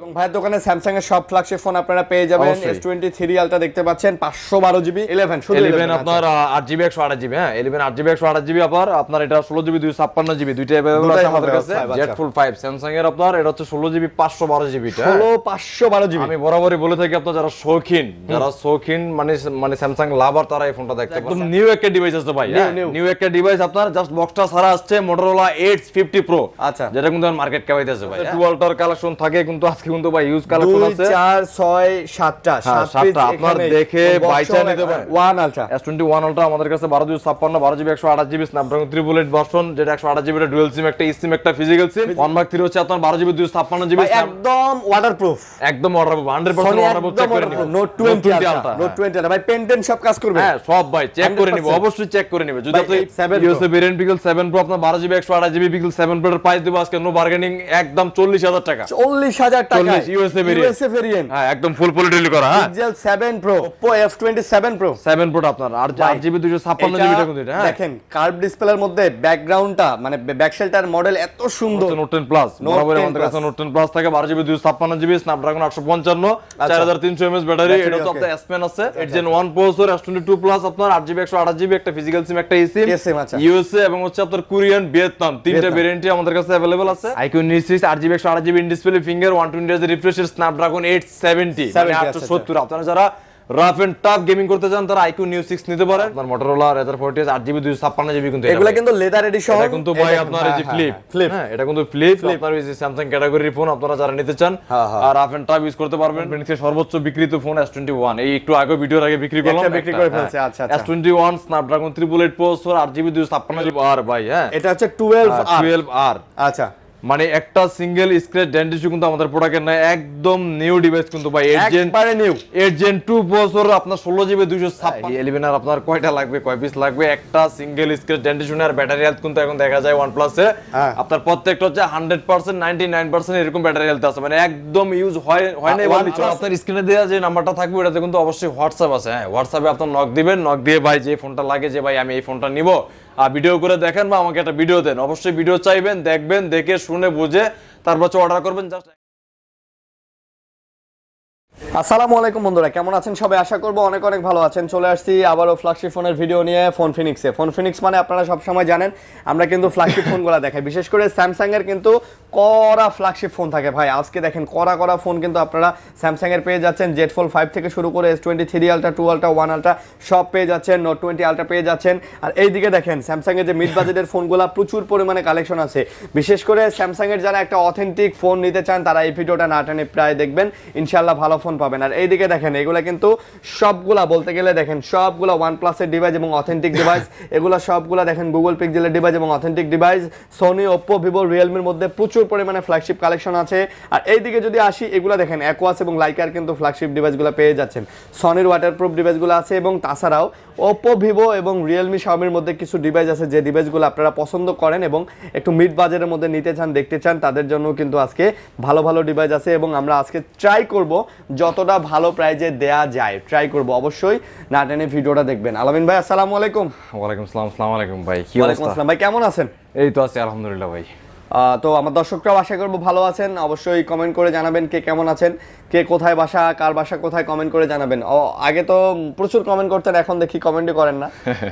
এবং ভাইয়ের দোকানে স্যামসাং এর সব ফ্ল্যাগশিপ ফোন আপনারা পেয়ে যাবেন। S23 আলট্রা দেখতে পাচ্ছেন 512GB 11 শুধু 11 আপনার 8GB 128GB হ্যাঁ 11 8GB 128GB আপনার এটা 16GB 256GB দুইটা अवेलेबल আছে আমাদের কাছে Z Fold 5 স্যামসাং এর আপনার এটা হচ্ছে 16GB 512GB টা 512GB আমি বরাবরই বলে থাকি আপনারা যারা শৌখিন মানে স্যামসাং লাভার তারা এই ফোনটা দেখতে পারেন একদম নিউ একটা ডিভাইস আছে ভাই নিউ একটা ডিভাইস আপনার জাস্ট বক্সটা সারা আসছে Motorola Edge 50 Pro আচ্ছা যেটা কিন্তু মার্কেট কাপাইতেছে ভাই টুয়ালটার কালেকশন থাকে কিন্তু আজকে কিন্তু ভাই ইউজ কালেকশন আছে 2 4 6 7টা আপনার দেখে বাইচা নিতে পারেন ওয়ান আলট্রা S21 আলট্রা আমাদের কাছে 1256 12GB 128GB স্ন্যাপড্রাগন 3 ভার্সন যেটা 128GB এর ডুয়াল সিম একটা সিম একটা ফিজিক্যাল সিম 1/3 হচ্ছে আপনার 12GB 256GB একদম ওয়াটারপ্রুফ 100% ওয়াটারপ্রুফ চেক করে নিব নোট 20 আলট্রা নোট 20 আলট্রা ভাই পেন সব কাজ করবে হ্যাঁ সব ভাই চেক করে নিব অবশ্যই চেক করে নিবে যদি আপনি ইউএসএ ভেরিয়েন্ট পিক্সেল 7 Pro আপনার 12GB 128GB পিক্সেল 7 Pro এর প্রাইস দেব আজকে নো বার্গেনিং একদম 40000 টাকা 40000 টাকা ইউএসএ ভেরিয়েন্ট হ্যাঁ একদম ফুল পলিটিক্যালি করা হ্যাঁ pixel 7 Pro Oppo F27 Pro 7 Pro আপনার আর 8GB 256GB টা কিন্তু এটা হ্যাঁ দেখেন কার্ভ ডিসপ্লের মধ্যে ব্যাকগ্রাউন্ডটা মানে ব্যাকশেলটার মডেল এত সুন্দর নোট 10 প্লাস বরাবর আমাদের কাছে নোট 10 প্লাস থাকে 12GB 256GB Snapdragon 855 4300 mAh battery এটা তো আপনার S Pen আছে 8 Gen 1 প্রসেসর S22 প্লাস আপনার 8GB 128GB একটা ফিজিক্যাল সিম একটা eSIM ইউএসএ এবং হচ্ছে আপনার কোরিয়ান ভিয়েতনাম তিনটা ভেরিয়েন্টই আমাদের কাছে अवेलेबल আছে iQOO Neo 6 8GB 128GB in display finger 120 Hz refresh Snapdragon 870 870 আপনারা যারা রাফ এন্ড টাফ গেমিং করতে চান তারা iQOO Neo 6 নিতে পারেন আপনার Motorola Razr 40 8GB 256GB কিন্তু এগুলা কিন্তু লেদার এডিশন এটা কিন্তু ভাই আপনার এই যে ফ্লিপ হ্যাঁ এটা কিন্তু ফ্লিপ আপনার এই যে Samsung ক্যাটাগরির ফোন আপনারা যারা নিতে চান আর রাফ এন্ড টাফ ইউজ করতে পারবেন ফিনিক্সের সর্বোচ্চ বিক্রিত ফোন S21 এই একটু আগে ভিডিওর আগে বিক্রি করলাম বিক্রি করে ফেলছে আচ্ছা S21 Snapdragon 888 processor 8GB 256GB আর ভাই হ্যাঁ এটা হচ্ছে 12R আচ্ছা মানে একটা সিঙ্গেল স্ক্র্যাচ ডেন্ট ইস্যু কিন্তু আমাদের প্রোডাক্টের নাই একদম নিউ ডিভাইস কিন্তু ভাই 8 Gen 2 প্রসেসর আপনার 16GB 256 11 আর আপনার কয়টা লাগবে কয় পিস লাগবে একটা সিঙ্গেল স্ক্র্যাচ ডেন্ট ইস্যু আর ব্যাটারি হেলথ কিন্তু এখন দেখা যায় OnePlus এ আপনার প্রত্যেকটা হচ্ছে 100% 99% এরকম ব্যাটারি হেলথ আছে মানে একদম ইউজ হয় না বলি আপনার স্ক্রিনে দেয়া যে নাম্বারটা থাকবে ওটাতে কিন্তু অবশ্যই হোয়াটসঅ্যাপ আছে হ্যাঁ হোয়াটসঅ্যাপে আপনি নক দিবেন নক দিয়ে ভাই যে ফোনটা লাগে যে ভাই আমি এই ফোনটা নিব আর ভিডিও করে দেখেন বা আমাকে একটা ভিডিও দেন অবশ্যই ভিডিও চাইবেন দেখবেন দেখে শুনে বুঝে তারপর অর্ডার করবেন জাস্ট আসসালামু আলাইকুম বন্ধুরা কেমন আছেন সবাই আশা করব অনেক ভালো আছেন চলে আসছি আবারো ফ্ল্যাগশিপ ফোনের ভিডিও নিয়ে ফোন ফিনিক্স মানে আপনারা সব সময় জানেন আমরা কিন্তু ফ্ল্যাগশিপ ফোনগুলো দেখাই বিশেষ করে স্যামসাং এর কিন্তু কড়া ফ্ল্যাগশিপ ফোন থাকে ভাই আজকে দেখেন কড়া ফোন কিন্তু আপনারা স্যামসাং এর পেয়ে যাচ্ছেন Z Fold 5 থেকে শুরু করে S23 আলট্রা 2 আলট্রা 1 আলট্রা সব পেয়ে যাচ্ছেন নোট 20 আলট্রা পেয়ে যাচ্ছেন আর এইদিকে দেখেন স্যামসাং এর যে মিড বাজেটের ফোনগুলো প্রচুর পরিমাণে কালেকশন আছে বিশেষ করে স্যামসাং এর যারা একটা অথেন্টিক ফোন নিতে চান তারা এই ভিডিওটা না টেনে প্রায় দেখবেন ইনশাআল্লাহ ভালো ফোন পাবেন আর এইদিকে দেখেন এগুলা কিন্তু সবগুলা বলতে গেলে দেখেন সবগুলা OnePlus এর ডিভাইস এবং অথেন্টিক ডিভাইস এগুলা সবগুলা দেখেন Google Pixel এর ডিভাইস এবং authentic device Sony Oppo Vivo Realme এর মধ্যে প্রচুর পরিমাণে ফ্ল্যাগশিপ কালেকশন আছে আর এইদিকে যদি আসি এগুলা দেখেন Aquos এবং Leica কিন্তু ফ্ল্যাগশিপ ডিভাইসগুলো পেয়ে যাচ্ছেন Sony ওয়াটারপ্রুফ ডিভাইসগুলো আছে এবং তাছাড়াও Oppo Vivo এবং Realme Xiaomi এর মধ্যে কিছু ডিভাইস আছে যে ডিভাইসগুলো আপনারা পছন্দ করেন এবং একটু মিড বাজেটের মধ্যে নিতে চান দেখতে চান তাদের জন্য কিন্তু আজকে ভালো ডিভাইস আছে এবং আমরা আজকে ট্রাই করব যতটা ভালো প্রাইজে দেয়া যায় ট্রাই করব অবশ্যই না টেনে ভিডিওটা দেখবেন আলামিন ভাই আসসালামু আলাইকুম ওয়া আলাইকুম আসসালাম আসসালামু আলাইকুম ভাই কি অবস্থা ওয়ালাইকুম আসসালাম ভাই কেমন আছেন এই তো আছি আলহামদুলিল্লাহ ভাই তো আমার দর্শকরাও আশা করব ভালো আছেন অবশ্যই কমেন্ট করে জানাবেন কে কেমন আছেন কে কোথায় বাসা কার বাসা কোথায় কমেন্ট করে জানাবেন আগে তো প্রচুর কমেন্ট করতেন এখন দেখি কমেন্টই করেন না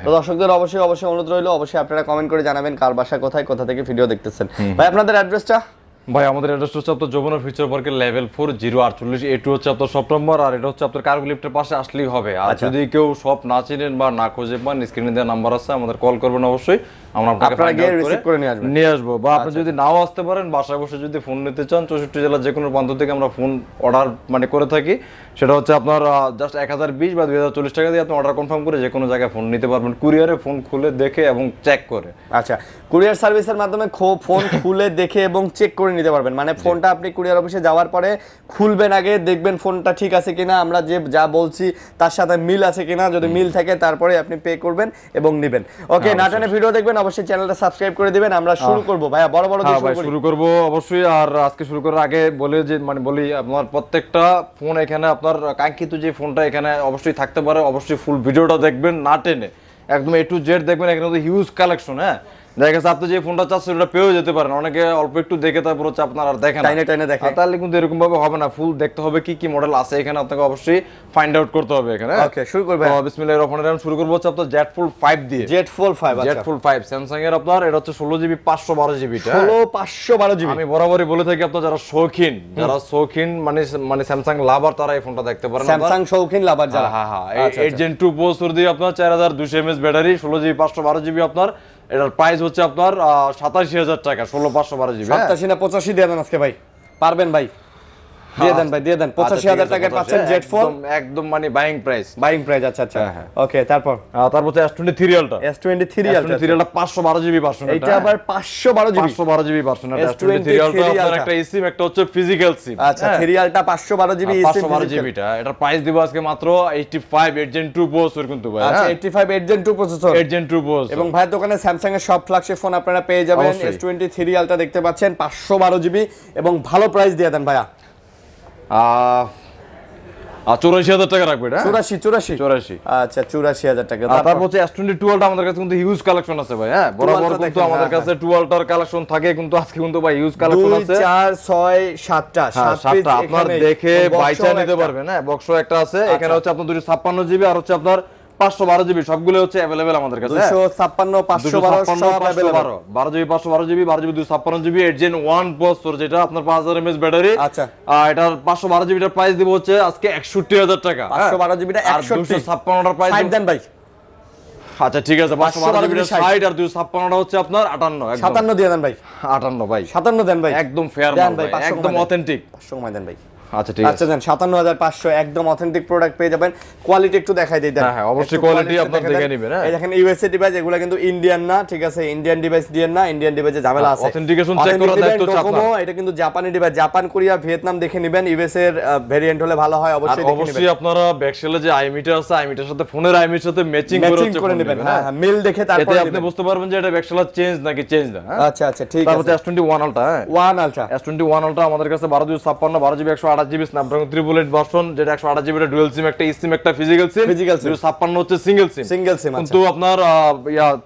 তো দর্শকদের অবশ্যই অনুরোধ রইল অবশ্যই আপনারা কমেন্ট করে জানাবেন কার বাসা কোথায় কোথা থেকে ভিডিও দেখতেছেন ভাই আপনাদের অ্যাড্রেসটা ভাই আমাদের অ্যাড্রেস হচ্ছে আপনার যমুনা ফিউচার পার্কের লেভেল 4 048 A2 হচ্ছে আপনার সেপ্টেম্বর আর এটা হচ্ছে আপনার কার্গো লিফটের পাশে আসলেই হবে আর যদি কেউ সব না চিনেন বা না খুঁজে পান স্ক্রিনে দেওয়া নাম্বার আছে আমাদের কল করবেন অবশ্যই আমরা আপনাকে গিয়ে রিসিভ করে নিয়ে আসবো বা আপনি যদি নাও আসতে পারেন বাসায় বসে যদি ফোন নিতে চান 64 জেলার যে কোনো প্রান্ত থেকে আমরা ফোন অর্ডার মানে করে থাকি সেটা হচ্ছে আপনার জাস্ট 1020 বা 2040 টাকা দিয়ে আপনি অর্ডার কনফার্ম করে যে কোনো জায়গায় ফোন নিতে পারবেন কুরিয়ারে ফোন খুলে দেখে এবং চেক করে আচ্ছা কুরিয়ার সার্ভিসের মাধ্যমে ফোন খুলে দেখে এবং চেক করে নিতে পারবেন মানে ফোনটা আপনি কুরিয়ার অফিসে যাওয়ার পরে খুলবেন আগে দেখবেন ফোনটা ঠিক আছে কিনা আমরা যে যা বলছি তার সাথে মিল আছে কিনা যদি মিল থাকে তারপরে আপনি পে করবেন এবং নেবেন ওকে নাটানে ভিডিও দেখবেন অবশ্যই চ্যানেলটা সাবস্ক্রাইব করে দিবেন আমরা শুরু করব ভাইয়া বড় দিয়ে শুরু করব অবশ্যই আর আজকে শুরু করার আগে বলি আপনার প্রত্যেকটা ফোন এখানে আপনার কাঙ্ক্ষিত যে ফোনটা এখানে অবশ্যই থাকতে পারে অবশ্যই ফুল ভিডিওটা দেখবেন না টেনে একদম A to Z দেখবেন এখানে তো হিউজ কালেকশন হ্যাঁ দেখা গেছে আপনি যে ফোনটা চাচ্ছেন ওটা পেয়েও যেতে পারেন, অনেকে অল্প একটু দেখে তারপর হচ্ছে আপনার আর দেখেন টাইনে টাইনে দেখে। তাহলে কিন্তু এরকম ভাবে হবে না, ফুল দেখতে হবে কি কি মডেল আছে এখানে আপনাকে অবশ্যই ফাইন্ড আউট করতে হবে এখানে। ওকে, শুরু করবে। তো বিসমিল্লাহির রহমানির রহিম, শুরু করব হচ্ছে আপনার Z Fold 5 দিয়ে। Z Fold 5, আচ্ছা। Z Fold 5 স্যামসাং এর আপনার এটা হচ্ছে 16GB 512GB টা। 512GB। আমি বরাবরই বলে থাকি আপনারা যারা শৌখিন মানে স্যামসাং লাভার তারা এই ফোনটা দেখতে পারেন। স্যামসাং শৌখিন লাভার যারা, হ্যাঁ হ্যাঁ, 8 Gen 2 প্রসেসর দিয়ে আপনার 4200 mAh ব্যাটারি, 16GB 512GB আপনার। এটার প্রাইস হচ্ছে আপনার 87000 টাকা, 16512GB। 87 না 85 দিয়ে দেন আজকে ভাই, পারবেন ভাই, দিয়ে দেন ভাই, দিয়ে দেন। 85000 টাকায় পাচ্ছেন Z Fold, একদম মানে বাইং প্রাইস। আচ্ছা আচ্ছা। ওকে, তারপর হচ্ছে S23 Ultra। S23 Ultra 512GB version, এটা আবার 512GB 512GB ভার্সন। এটা S23 Ultra আপনার একটা eSIM, একটা হচ্ছে ফিজিক্যাল সিম। আচ্ছা, 3 Ultra 512GB eSIM 512GB টা। এটার প্রাইস দিব আজকে মাত্র 85 8 Gen 2 প্রসেসর কিন্তু ভাই। আচ্ছা, 85 8 Gen 2 প্রসেসর, 8 Gen 2 প্রসেসর। এবং ভাইয়ের দোকানে স্যামসাং এর সব ফ্ল্যাগশিপ ফোন আপনারা পেয়ে যাবেন। S23 Ultra দেখতে পাচ্ছেন 512GB এবং ভালো প্রাইস দিয়ে দেন ভাইয়া। 84000 টাকা রাখবে এটা। 84। আচ্ছা, 84000 টাকা। তারপর হচ্ছে S22 Ultra আমাদের কাছে কিন্তু হিউজ কালেকশন আছে ভাই। হ্যাঁ, বরাবর কিন্তু আমাদের কাছে 2 Ultra কালেকশন থাকে, কিন্তু আজকে কিন্তু ভাই হিউজ কালেকশন আছে। 2 4 6 7টা 7টা আপনার দেখে বাইচা নিতে পারবেন। হ্যাঁ, বক্সও একটা আছে এখানে, হচ্ছে আপনার 256GB আর হচ্ছে আপনার 512GB, সবগুলো হচ্ছে अवेलेबल আমাদের কাছে। 256 512 সব available. 12GB 512GB 12GB 256GB 8 Gen 1 processor, যেটা আপনার 5000 mAh ব্যাটারি। আচ্ছা, এটার 512GB টার প্রাইস দিব হচ্ছে আজকে 61000 টাকা। 512GB টা 61, 256 টার প্রাইস দেন ভাই। আচ্ছা ঠিক আছে, 512GB টার 60 আর 256 টা হচ্ছে আপনার 58। 57 দিয়ে দেন ভাই। 58 ভাই, 57 দেন ভাই, একদম ফেয়ার মাল ভাই, একদম অথেন্টিক। 500 কমাই দেন ভাই। আচ্ছা ঠিক আছে, আচ্ছা দেন 57500, একদম অথেন্টিক প্রোডাক্ট পেয়ে যাবেন। কোয়ালিটি একটু দেখাই দেই দেন। হ্যাঁ অবশ্যই কোয়ালিটি আপনারা দেখে নেবেন। এই দেখেন ইউএসএ ডিভাইস, এগুলো কিন্তু ইন্ডিয়ান না, ঠিক আছে? ইন্ডিয়ান ডিভাইস দিয়েন না, ইন্ডিয়ান ডিভাইসে ঝামেলা আছে। অথেন্টিকেশন চেক করার দায়িত্ব হচ্ছে আপনার। এটা কিন্তু জাপানি ডিভাইস, জাপান, কোরিয়া, ভিয়েতনাম দেখে নেবেন। ইউএসএ এর ভেরিয়েন্ট হলে ভালো হয়, অবশ্যই দেখে নেবেন। অবশ্যই আপনারা ব্যাকশেলে যে আইমিটার আছে, আইমিটার সাথে ফোনের আইমির সাথে ম্যাচিং করে নেবেন। হ্যাঁ, মিল দেখে তারপর আপনি বুঝতে পারবেন যে এটা ব্যাকশেলা চেঞ্জ নাকি চেঞ্জ না। আচ্ছা আচ্ছা, ঠিক আছে। তারপর S21 Ultra, হ্যাঁ 1 Ultra, S21 Ultra আমাদের কাছে 12GB 128GB স্ন্যাপড্রাগন 3 ভার্সন, যেটা 128GB এর ডুয়াল সিম, একটা eSIM, একটা ফিজিক্যাল সিম। 56 হচ্ছে সিঙ্গেল সিম। কিন্তু আপনার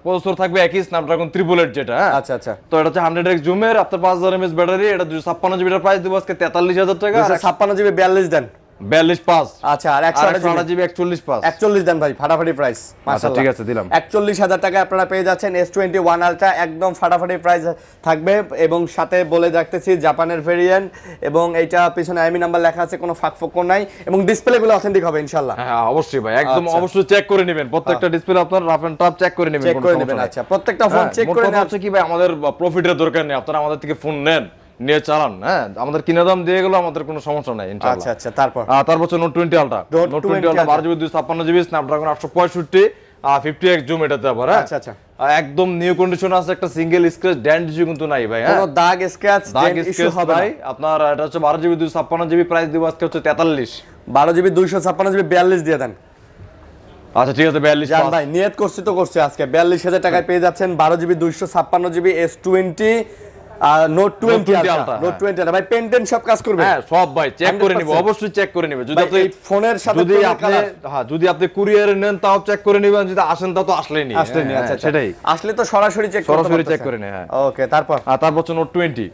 প্রসেসর থাকবে একই স্ন্যাপড্রাগন 3 যেটা। আচ্ছা আচ্ছা, তো এটা হচ্ছে 100x জুমের, আপনার 5000 mAh ব্যাটারি। এটা 256GB এর প্রাইস দিব আজকে 43000 টাকা। 256GB 42 দেন, 42.5। আচ্ছা, আর 128GB 41.5 41 দেন ভাই, ফাটাফাটি প্রাইস। মাশাআল্লাহ, ঠিক আছে দিলাম। 41000 টাকা আপনারা পেয়ে যাচ্ছেন S21 Ultra, একদম ফাটাফাটি প্রাইস থাকবে। এবং সাথে বলে রাখতেছি জাপানের ভেরিয়েন্ট, এবং এইটা পিছনে আইএমই নাম্বার লেখা আছে, কোনো ফাঁকফোকর নাই, এবং ডিসপ্লেগুলো অথেন্টিক হবে ইনশাআল্লাহ। হ্যাঁ অবশ্যই ভাই, একদম অবশ্যই চেক করে নেবেন প্রত্যেকটা ডিসপ্লে, আপনার রাফ এন্ড টাফ চেক করে নেবেন। আচ্ছা, প্রত্যেকটা ফোন চেক করে নেন। হচ্ছে কি ভাই, আমাদের প্রফিটের দরকার নেই, আপনারা আমাদের থেকে ফোন নেন, নিয়ে চালান। হ্যাঁ, আমাদের কিনা দাম দিয়ে গেল, আমাদের কোনো সমস্যা নাই ইনশাআল্লাহ। আচ্ছা আচ্ছা, তারপর হচ্ছে Note 20 Ultra। Note 20 Ultra 12GB 256GB Snapdragon 865 50x zoom এটাতে আবার। আচ্ছা আচ্ছা, একদম নিউ কন্ডিশন আছে, একটা সিঙ্গেল স্ক্র্যাচ ডেন্ট ইস্যু কিন্তু নাই ভাই। হ্যাঁ, কোনো দাগ স্ক্র্যাচ ইস্যু হবে না। আপনার এটা হচ্ছে 12GB 256GB, প্রাইস দিব আজকে হচ্ছে 43। 12GB 256GB 42 দিয়ে দেন। আচ্ছা ঠিক আছে, 42 জান ভাই, নিয়ত করছি তো করছি, আজকে 42000 টাকায় পেয়ে যাচ্ছেন 12GB 256GB S20 Note 20 Ultra। Note 20 Ultra ভাই, পেন্টেন সব কাজ করবে। হ্যাঁ সব ভাই চেক করে নিব, অবশ্যই চেক করে নিবে। যদি আপনি ফোনের সাথে যদি আপনি কুরিয়ারে নেন তাও চেক করে নিবেন, যদি আসেন তাও তো আসলেই নি। আচ্ছা সেটাই, আসলে তো সরাসরি চেক করে নেয়। হ্যাঁ ওকে, তারপর হচ্ছে Note 20।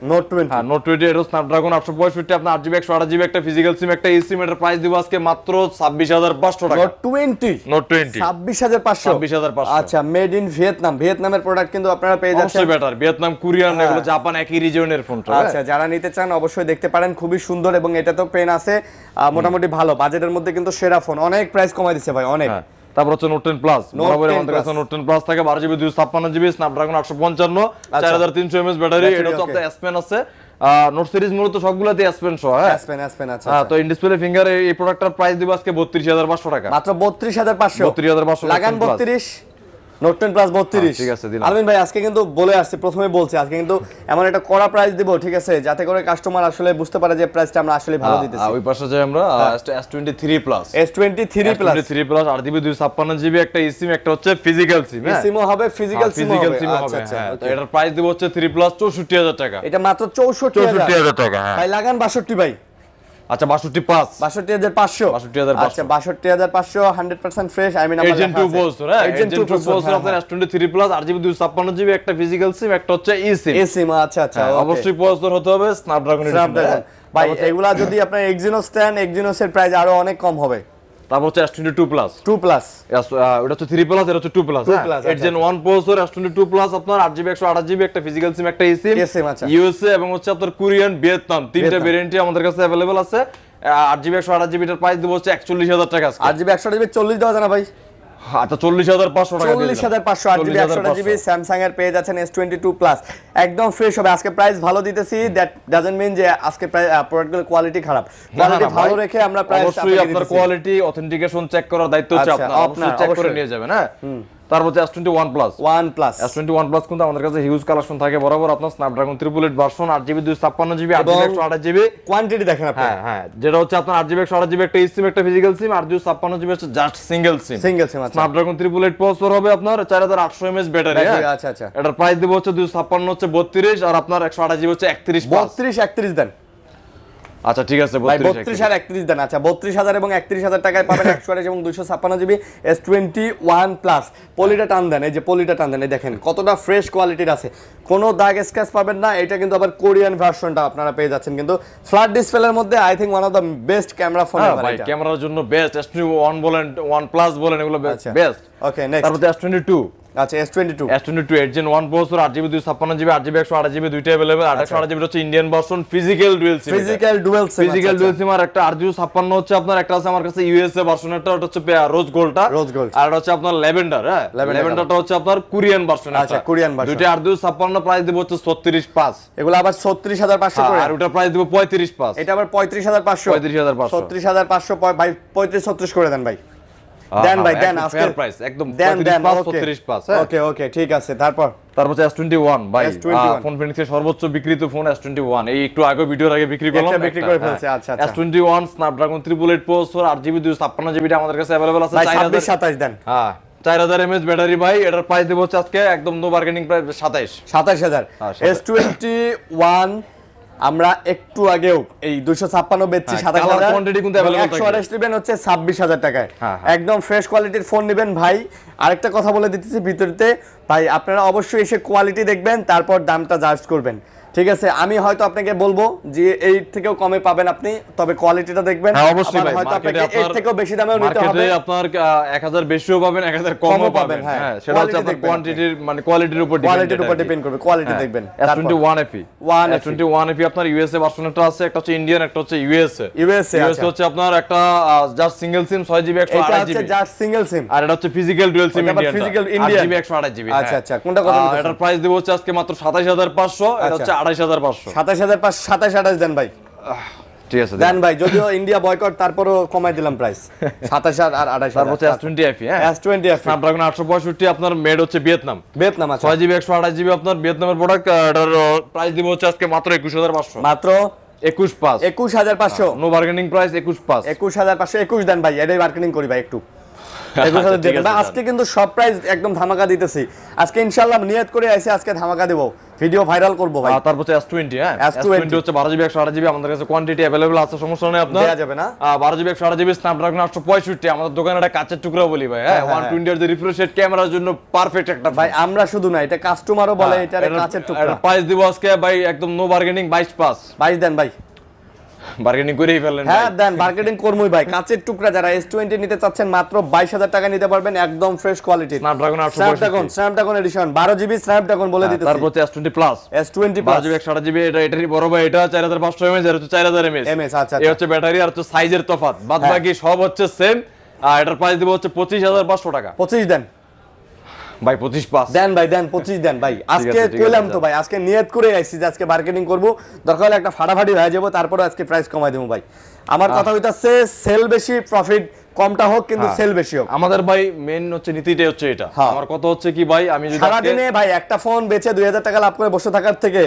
হ্যাঁ, Note 20 এর স্ন্যাপড্রাগন 865, আপনার 8GB 128GB একটা ফিজিক্যাল সিম, একটা eSIM। এর প্রাইস দিব আজকে মাত্র 26500 টাকা। Note 20 26500। আচ্ছা, মেড ইন ভিয়েতনাম, ভিয়েতনামের প্রোডাক্ট কিন্তু আপনারা পেয়ে যাচ্ছেন। অবশ্যই বেটার, ভিয়েতনাম, কোরিয়ান, এগুলো জাপান একই রিজিয়নের ফোন। আচ্ছা, যারা নিতে চান অবশ্যই দেখতে পারেন, খুবই সুন্দর, এবং এটা তো পেন আছে মোটামুটি ভালো বাজেটের মধ্যে, কিন্তু সেরা ফোন। অনেক প্রাইস কমাই দিচ্ছে ভাই, অনেক। তারপর হচ্ছে Note 10 Plus, বরাবর আমাদের কাছে Note 10 Plus থাকে 12GB 256GB Snapdragon 855 4300 mAh battery. এটা তো আপনার S Pen আছে। নোট সিরিজ মূলত সবগুলাতে S Pen সহ। হ্যাঁ, S Pen আচ্ছা। তো ইন ডিসপ্লে ফিঙ্গার এই প্রোডাক্টটার প্রাইস দিব আজকে 32500 টাকা, মাত্র 32500। 32500 লাগান 32 Note 10 Plus 32। ঠিক আছে দিলাম। আলমিন ভাই, আজকে কিন্তু বলে আসছে, প্রথমে বলছি, আজকে কিন্তু এমন একটা কড়া প্রাইস দিব, ঠিক আছে, যাতে করে কাস্টমার আসলে বুঝতে পারে যে প্রাইসটা আমরা আসলে ভালো দিতেছি। ওই পাশে যাই আমরা S23 Plus। S23 Plus 8GB 256GB একটা eSIM, একটা হচ্ছে ফিজিক্যাল সিম। eSIM হবে, ফিজিক্যাল সিম হবে। আচ্ছা, তো এটার প্রাইস দিব হচ্ছে 3 Plus 64000 টাকা। এটা মাত্র 64000 টাকা। ভাই লাগান 62 ভাই। আচ্ছা 62.5 62,500 62,500 আচ্ছা 62,500 100% ফ্রেশ আই মিন আমার এজেন্ট 2 প্রসেসর হ্যাঁ এজেন্ট 2 প্রসেসর আপনার S23 প্লাস 8GB 256GB একটা ফিজিক্যাল সিম একটা হচ্ছে ই সিম আচ্ছা আচ্ছা অবশ্যই প্রসেসর হতে হবে স্ন্যাপড্রাগন ভাই এগুলা যদি আপনার এক্সিনোস নেন এক্সিনোসের প্রাইস আরো অনেক কম হবে তারপর হচ্ছে S22 প্লাস 2 প্লাস ওটা হচ্ছে 3 প্লাস এটা হচ্ছে 2 প্লাস হ্যাঁ Gen 1 প্রসেসর S22 প্লাস আপনার 8GB 128GB একটা ফিজিক্যাল সিম একটা ই সিম আচ্ছা ইউএসএ এবং হচ্ছে আপনার কোরিয়ান ভিয়েতনাম তিনটা ভেরিয়েন্টই আমাদের কাছে अवेलेबल আছে 8GB 128GB এর প্রাইস দেব হচ্ছে 41,000 টাকা আজকে 8GB 128GB 40 দেওয়া যায় না ভাই আচ্ছা 40,500 টাকা 40,500 8GB 128GB স্যামসাং এর পেয়ে যাচ্ছেন S22 প্লাস একদম ফ্রেশ হবে আজকে প্রাইস ভালো দিতেছি দ্যাট ডাজন্ট মিন যে আজকে প্রোডাক্টের কোয়ালিটি খারাপ কোয়ালিটি ভালো রেখে আমরা প্রাইস অবশ্যই আপনার কোয়ালিটি অথেন্টিকেশন চেক করার দায়িত্ব হচ্ছে আপনার অবশ্যই চেক করে নিয়ে যাবেন হ্যাঁ তারপর হচ্ছে S21 প্লাস S21 প্লাস কিন্তু আমাদের কাছে হিউজ কালেকশন থাকে বরাবর আপনার Snapdragon 888 version 8GB 256GB 8GB 128GB quantity দেখেন আপনি হ্যাঁ যেটা হচ্ছে আপনার 8GB 128GB একটা সিম একটা ফিজিক্যাল সিম আর 256GB হচ্ছে জাস্ট সিঙ্গেল সিম আচ্ছা স্ন্যাপড্রাগন 888 প্রসেসর হবে আপনার 4800 mAh ব্যাটারি আচ্ছা আচ্ছা এটার প্রাইস দেব হচ্ছে 256 হচ্ছে 32 আর আপনার 128GB হচ্ছে 31 দেন আচ্ছা ঠিক আছে 32 আর 31 দেন আচ্ছা 32,000 এবং 31,000 টাকায় পাবেন 128 এবং 256GB S21 প্লাস পলিটা টান দেন এই যে পলিটা টান দেন এই দেখেন কতটা ফ্রেশ কোয়ালিটির আছে কোনো দাগ স্ক্র্যাচ পাবেন না এটা কিন্তু আবার কোরিয়ান ভার্সনটা আপনারা পেয়ে যাচ্ছেন কিন্তু ফ্ল্যাট ডিসপ্লের মধ্যে I thing one of the best camera phone ever ভাই ক্যামেরার জন্য বেস্ট S21 বলেন 1 প্লাস বলেন এগুলো বেস্ট ওকে নেক্সট তারপর S22 আচ্ছা S22 Gen 1 processor 8GB 256GB 8GB 128GB দুইটা अवेलेबल 128GB হচ্ছে Indian version physical dual SIM আর একটা 8GB 56 হচ্ছে আপনার একটা আছে আমার কাছে ইউএসএ ভার্সনটা ওটা হচ্ছে রোজ গোল্ড আর এটা হচ্ছে আপনার ল্যাভেন্ডার হ্যাঁ ল্যাভেন্ডারটা হচ্ছে আপনার কোরিয়ান ভার্সন আচ্ছা কোরিয়ান ভার্সন দুইটা 8GB 56 প্রাইস দেব হচ্ছে 36.5 এগুলো আবার 36,500 করে আর ওটা প্রাইস দেব 35.5 এটা আবার 35,500 36,500 ভাই 35 36 করে দেন ভাই দেন ভাই দেন আজকে প্রাইস একদম 35 ওকে ওকে ঠিক আছে তারপর হচ্ছে S21 ভাই ফোন ফিনিক্সের সর্বোচ্চ বিক্রিত ফোন S21 এই একটু আগে ভিডিওর আগে বিক্রি করলাম একটা বিক্রি করে ফেলছে আচ্ছা আচ্ছা S21 Snapdragon 888 processor 8GB 256GB আমাদের কাছে अवेलेबल আছে 26 27 দেন হ্যাঁ 4000 mAh ব্যাটারি ভাই এটার প্রাইস দেব হচ্ছে আজকে একদম নো বার্গেনিং প্রাইস 27000 S21 আমরা একটু আগেও এই 256 বেচছি 27000 কোয়ান্টিটি কিন্তু अवेलेबल থাকে 128 নেবেন হচ্ছে 26000 টাকায় একদম ফ্রেশ কোয়ালিটির ফোন নেবেন ভাই আরেকটা কথা বলে দিতেছি ভিতরতে ভাই আপনারা অবশ্যই এসে কোয়ালিটি দেখবেন তারপর দামটা জাজ করবেন ঠিক আছে আমি হয়তো আপনাকে বলবো যে এই থেকেও কমে পাবেন আপনি তবে কোয়ালিটিটা দেখবেন অবশ্যই ভাই হয়তো আপনাকে এর থেকেও বেশি দামেও নিতে হবে মার্কেটে আপনার 1000 বেশিও পাবেন 1000 কমও পাবেন হ্যাঁ সেটা হচ্ছে আপনার কোয়ান্টিটির মানে কোয়ালিটির উপর ডিপেন্ড করবে কোয়ালিটি দেখবেন S21 FE S21 FE আপনার ইউএসএ ভার্সনটা আছে একটা হচ্ছে ইন্ডিয়ান একটা হচ্ছে ইউএসএ হচ্ছে আপনার একটা জাস্ট সিঙ্গেল সিম 6GB 128GB এটা হচ্ছে জাস্ট সিঙ্গেল সিম আর এটা হচ্ছে physical dual SIM Indian 8GB 128GB আচ্ছা আচ্ছা কোনটা কথা বলছেন এটার প্রাইস দেব হচ্ছে আজকে মাত্র 27500 এটা হচ্ছে 28500 27500 27 দেন ভাই ঠিক আছে দেন ভাই যদিও ইন্ডিয়া বয়কট তারপরও কমাই দিলাম প্রাইস 27000 আর 28000 তারপর হচ্ছে S20 FE হ্যাঁ S20 FE স্ন্যাপড্রাগন 865 আপনার মেড হচ্ছে ভিয়েতনাম আচ্ছা 6GB 128GB আপনার ভিয়েতনামের প্রোডাক্ট এটার প্রাইস দিব হচ্ছে আজকে মাত্র 21500 মাত্র 21500 নো বার্গেনিং প্রাইস 21500 21 দেন ভাই এটাই বার্গেনিং করি ভাই একটু আজকে কিন্তু সব প্রাইস একদম ধামাকা দিতেছি আজকে ইনশাআল্লাহ নিয়ত করে আইছি আজকে ধামাকা দেব ভিডিও ভাইরাল করব ভাই তারপর S20 হ্যাঁ S20 হচ্ছে 12GB 128GB আমাদের কাছে কোয়ান্টিটি अवेलेबल আছে সমস্যা নেই আপনার দেয়া যাবে না 12GB 128GB স্ন্যাপড্রাগন 865 আমাদের দোকানে এটা কাচের টুকরা বলি ভাই হ্যাঁ 120 এর যে রিফ্রেশ রেট ক্যামেরার জন্য পারফেক্ট একটা ভাই আমরা শুধু না এটা কাস্টমারও বলে এটা কাচের টুকরা এটা প্রাইস দিব আজকে ভাই একদম নো বার্গেনিং 22 দেন ভাই বার্গেনিং করেই ফেললেন হ্যাঁ দেন মার্কেটিং করমই ভাই কাচের টুকরা যারা S20 নিতে চাচ্ছেন মাত্র 22000 টাকা নিতে পারবেন একদম fresh quality Snapdragon edition 12GB Snapdragon বলে দিতেছি তারপর হচ্ছে S20 প্লাস 12GB 128GB এটারই বড় ভাই এটা 4500 mAh এর হচ্ছে 4000 mAh আচ্ছা এই হচ্ছে ব্যাটারি আর হচ্ছে সাইজের তফাৎ বাদবাকি সব হচ্ছে সেম আর এটার প্রাইস দেব হচ্ছে 25500 টাকা 25 দেন ভাই 25 দেন ভাই দেন 25 দেন ভাই আজকে কইলাম তো ভাই আজকে নিয়ত করে আইছি যে আজকে মার্কেটিং করব দরকার হলে একটা ফাটাফাটি হয়ে যাব তারপরে আজকে প্রাইস কমাই দেবো ভাই আমার কথা হইতাছে সেল বেশি প্রফিট কমটা হোক কিন্তু সেল বেশি হোক আমাদের ভাই মেইন হচ্ছে নীতিটাই হচ্ছে এটা আমার কথা হচ্ছে কি ভাই আমি যদি সারা দিনে ভাই একটা ফোন বেচে 2000 টাকা লাভ করে বসে থাকার থেকে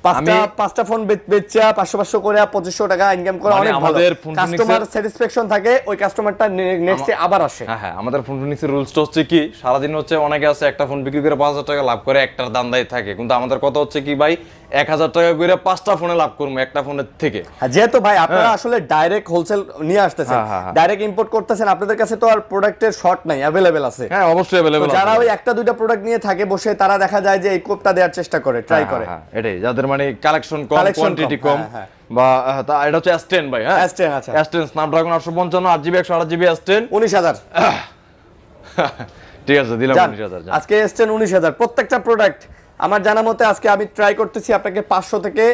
পাঁচটা ফোন বেচা 500 করে 2500 টাকা ইনকাম করে অনেক ভালো। কাস্টমার স্যাটিসফ্যাকশন থাকে, ওই কাস্টমারটা নেক্সটে আবার আসে। হ্যাঁ, আমাদের ফোন ফিনিক্সের রুলসটা হচ্ছে কি, সারাদিন হচ্ছে অনেকে আছে একটা ফোন বিক্রি করে 5000 টাকা লাভ করে, একটার দাম দায়ী থাকে, কিন্তু আমাদের কথা হচ্ছে কি ভাই 1000 টাকা করে 5টা ফোনে লাভ করবো একটা ফোনের থেকে। যেহেতু ভাই আপনারা আসলে ডাইরেক্ট হোলসেল নিয়ে আসতেছেন, ডাইরেক্ট ইম্পোর্ট করতেছেন, আপনাদের কাছে তো আর প্রোডাক্টের শর্ট নাই, अवेलेबल আছে। হ্যাঁ, অবশ্যই अवेलेबल আছে। যারা ওই একটা দুইটা প্রোডাক্ট নিয়ে থাকে বসে, তারা দেখা যায় যে এই কোপটা দেওয়ার চেষ্টা করে, ট্রাই করে। এটাই যাদের মানে কালেকশন কম, কোয়ান্টিটি কম, বা এটা হচ্ছে S10 ভাই। হ্যাঁ, S10। আচ্ছা, S10 Snapdragon 855 8GB 128GB S10 19000। ঠিক আছে, দিলাম 19000। আজকে S10 19000 প্রত্যেকটা প্রোডাক্ট। আমার জানা মতে আজকে আমি ট্রাই করতেছি আপনাকে 500 থেকে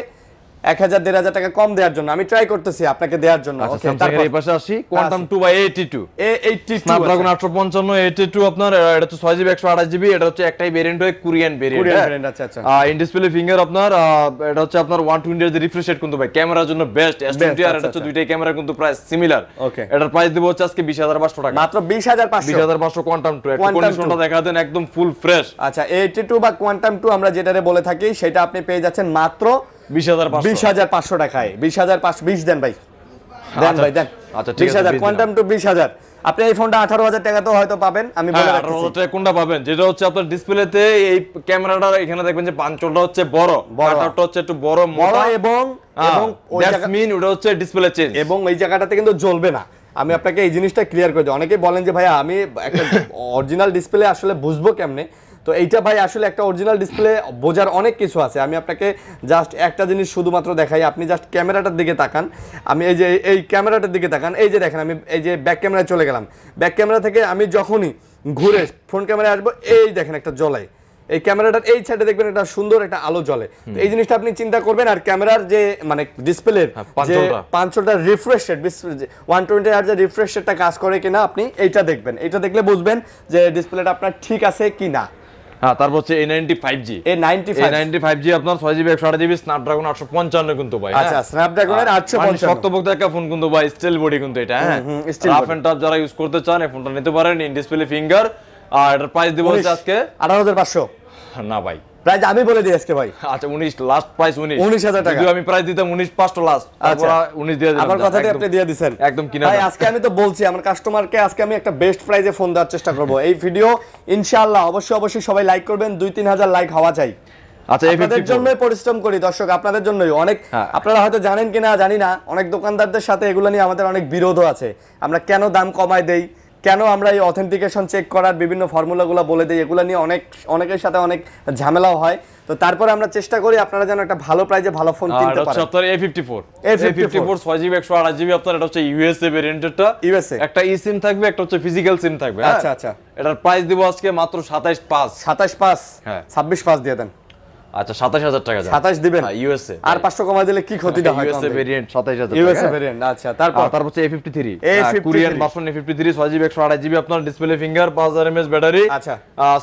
1000 1500 টাকা কম দেওয়ার জন্য, আমি ট্রাই করতেছি আপনাকে দেওয়ার জন্য। ওকে, তারপর এই পাশে আসি, কোয়ান্টাম 2/82 A82 স্ন্যাপড্রাগন 855 A82 আপনার, এটা হচ্ছে 6GB 128GB, এটা হচ্ছে একটাই ভেরিয়েন্ট হয়, কোরিয়ান ভেরিয়েন্ট। আচ্ছা। ইন ডিসপ্লে ফিঙ্গার আপনার, এটা হচ্ছে আপনার 120 এর রিফ্রেশ রেট কিন্তু ভাই ক্যামেরার জন্য বেস্ট। S20 আর এটা হচ্ছে দুইটাই ক্যামেরা কিন্তু প্রায় সিমিলার। ওকে, এটার প্রাইস দেব হচ্ছে আজকে 20500 টাকা, মাত্র 20500 কোয়ান্টাম 2। একটা কন্ডিশনটা দেখা দেন, একদম ফুল ফ্রেশ। আচ্ছা, A82 বা কোয়ান্টাম 2 আমরা যেটারে বলে থাকি, সেটা আপনি পেয়ে যাচ্ছেন মাত্র 20500 টাকায়। 20520 দেন ভাই, দেন ভাই, দেন। আচ্ছা, ঠিক আছে, 20000 কোয়ান্টাম 2 20000। আপনি এই ফোনটা 18000 টাকা তো হয়তো পাবেন, আমি বলে রাখছি। 18000 টাকা কোনটা পাবেন? যেটা হচ্ছে আপনার ডিসপ্লেতে এই ক্যামেরাটা এখানে দেখবেন যে পাঁচটা হচ্ছে বড়, কাটারটা হচ্ছে একটু বড় মোটা, এবং ওই জায়গা মিন ওটা হচ্ছে ডিসপ্লে চেঞ্জ, এবং এই জায়গাটাতে কিন্তু জ্বলবে না। আমি আপনাকে এই জিনিসটা ক্লিয়ার করে দিই। অনেকেই বলেন যে ভাইয়া আমি একটা অরিজিনাল ডিসপ্লে আসলে বুঝবো কেমনে? তো এইটা ভাই আসলে একটা অরিজিনাল ডিসপ্লে বোঝার অনেক কিছু আছে। আমি আপনাকে জাস্ট একটা জিনিস শুধুমাত্র দেখাই, আপনি জাস্ট ক্যামেরাটার দিকে তাকান। আমি এই যে এই ক্যামেরাটার দিকে তাকান, এই যে দেখেন আমি এই যে ব্যাক ক্যামেরায় চলে গেলাম, ব্যাক ক্যামেরা থেকে আমি যখনই ঘুরে ফ্রন্ট ক্যামেরায় আসবো, এই দেখেন একটা জ্বলে, এই ক্যামেরাটার এই সাইডে দেখবেন একটা সুন্দর একটা আলো জ্বলে। এই জিনিসটা আপনি চিন্তা করবেন। আর ক্যামেরার যে মানে ডিসপ্লের যে পাঁচশোটা রিফ্রেশ রেট, 120 Hz এর রিফ্রেশ রেটটা কাজ করে কিনা আপনি এইটা দেখবেন। এটা দেখলে বুঝবেন যে ডিসপ্লেটা আপনার ঠিক আছে কিনা। হ্যাঁ, তারপর হচ্ছে A95G আপনার 6GB 128GB স্ন্যাপড্রাগন 855 কিন্তু ভাই। আচ্ছা, স্ন্যাপড্রাগনের 855 শক্তপোক্ত একটা ফোন কিন্তু ভাই, স্টিল বডি কিন্তু এটা। হ্যাঁ, রাফ এন্ড টাফ যারা ইউজ করতে চান এই ফোনটা নিতে পারেন। ইন ডিসপ্লে ফিঙ্গার, আর এটার প্রাইস দিব হচ্ছে আজকে 18500 না ভাই, প্রাইস আমি বলে দিই আজকে ভাই। আচ্ছা, 19 লাস্ট প্রাইস 19000 টাকা। যদি আমি প্রাইস দিতাম 19500 লাস্ট, তারপর 19 দিয়ে দিলাম। আমার কথাটি আপনি দিয়ে দিবেন একদম কিনা ভাই। আজকে আমি তো বলছি আমার কাস্টমারকে আজকে আমি একটা বেস্ট প্রাইসে ফোন দেওয়ার চেষ্টা করব। এই ভিডিও ইনশাআল্লাহ অবশ্যই সবাই লাইক করবেন, 2-3000 লাইক হওয়া চাই। আচ্ছা, আপনাদের জন্যই পরিশ্রম করি দর্শক, আপনাদের জন্যই। অনেক আপনারা হয়তো জানেন কিনা জানি না, অনেক দোকানদারদের সাথে এগুলো নিয়ে আমাদের অনেক বিরোধও আছে। আমরা কেন দাম কমায় দেই, কেন আমরা এই অথেন্টিকেশন চেক করার বিভিন্ন ফর্মুলাগুলো বলে দিই, এগুলো নিয়ে অনেকের সাথে অনেক ঝামেলাও হয়। তো তারপরে আমরা চেষ্টা করি আপনারা যেন একটা ভালো প্রাইসে ভালো ফোন কিনতে পারেন। আচ্ছা, আপনার A54 6GB 128GB আপনার, এটা হচ্ছে ইউএসএ ভেরিয়েন্টটা। ইউএসএ একটা ই সিম থাকবে, একটা হচ্ছে ফিজিক্যাল সিম থাকবে। আচ্ছা, এটার প্রাইস দিব আজকে মাত্র 27500। হ্যাঁ, 26500 দিয়ে দেন। আচ্ছা, 27000 টাকা 27 দিবেন ইউএসএ, আর 500 কমাই দিলে কি ক্ষতিটা হয়? ইউএসএ ভেরিয়েন্ট 27000 টাকা, ইউএসএ ভেরিয়েন্ট। আচ্ছা, তারপর হচ্ছে A53 Korean version A53 6GB 128GB আপনার, ডিসপ্লে ফিঙ্গার, 5000 mAh ব্যাটারি। আচ্ছা,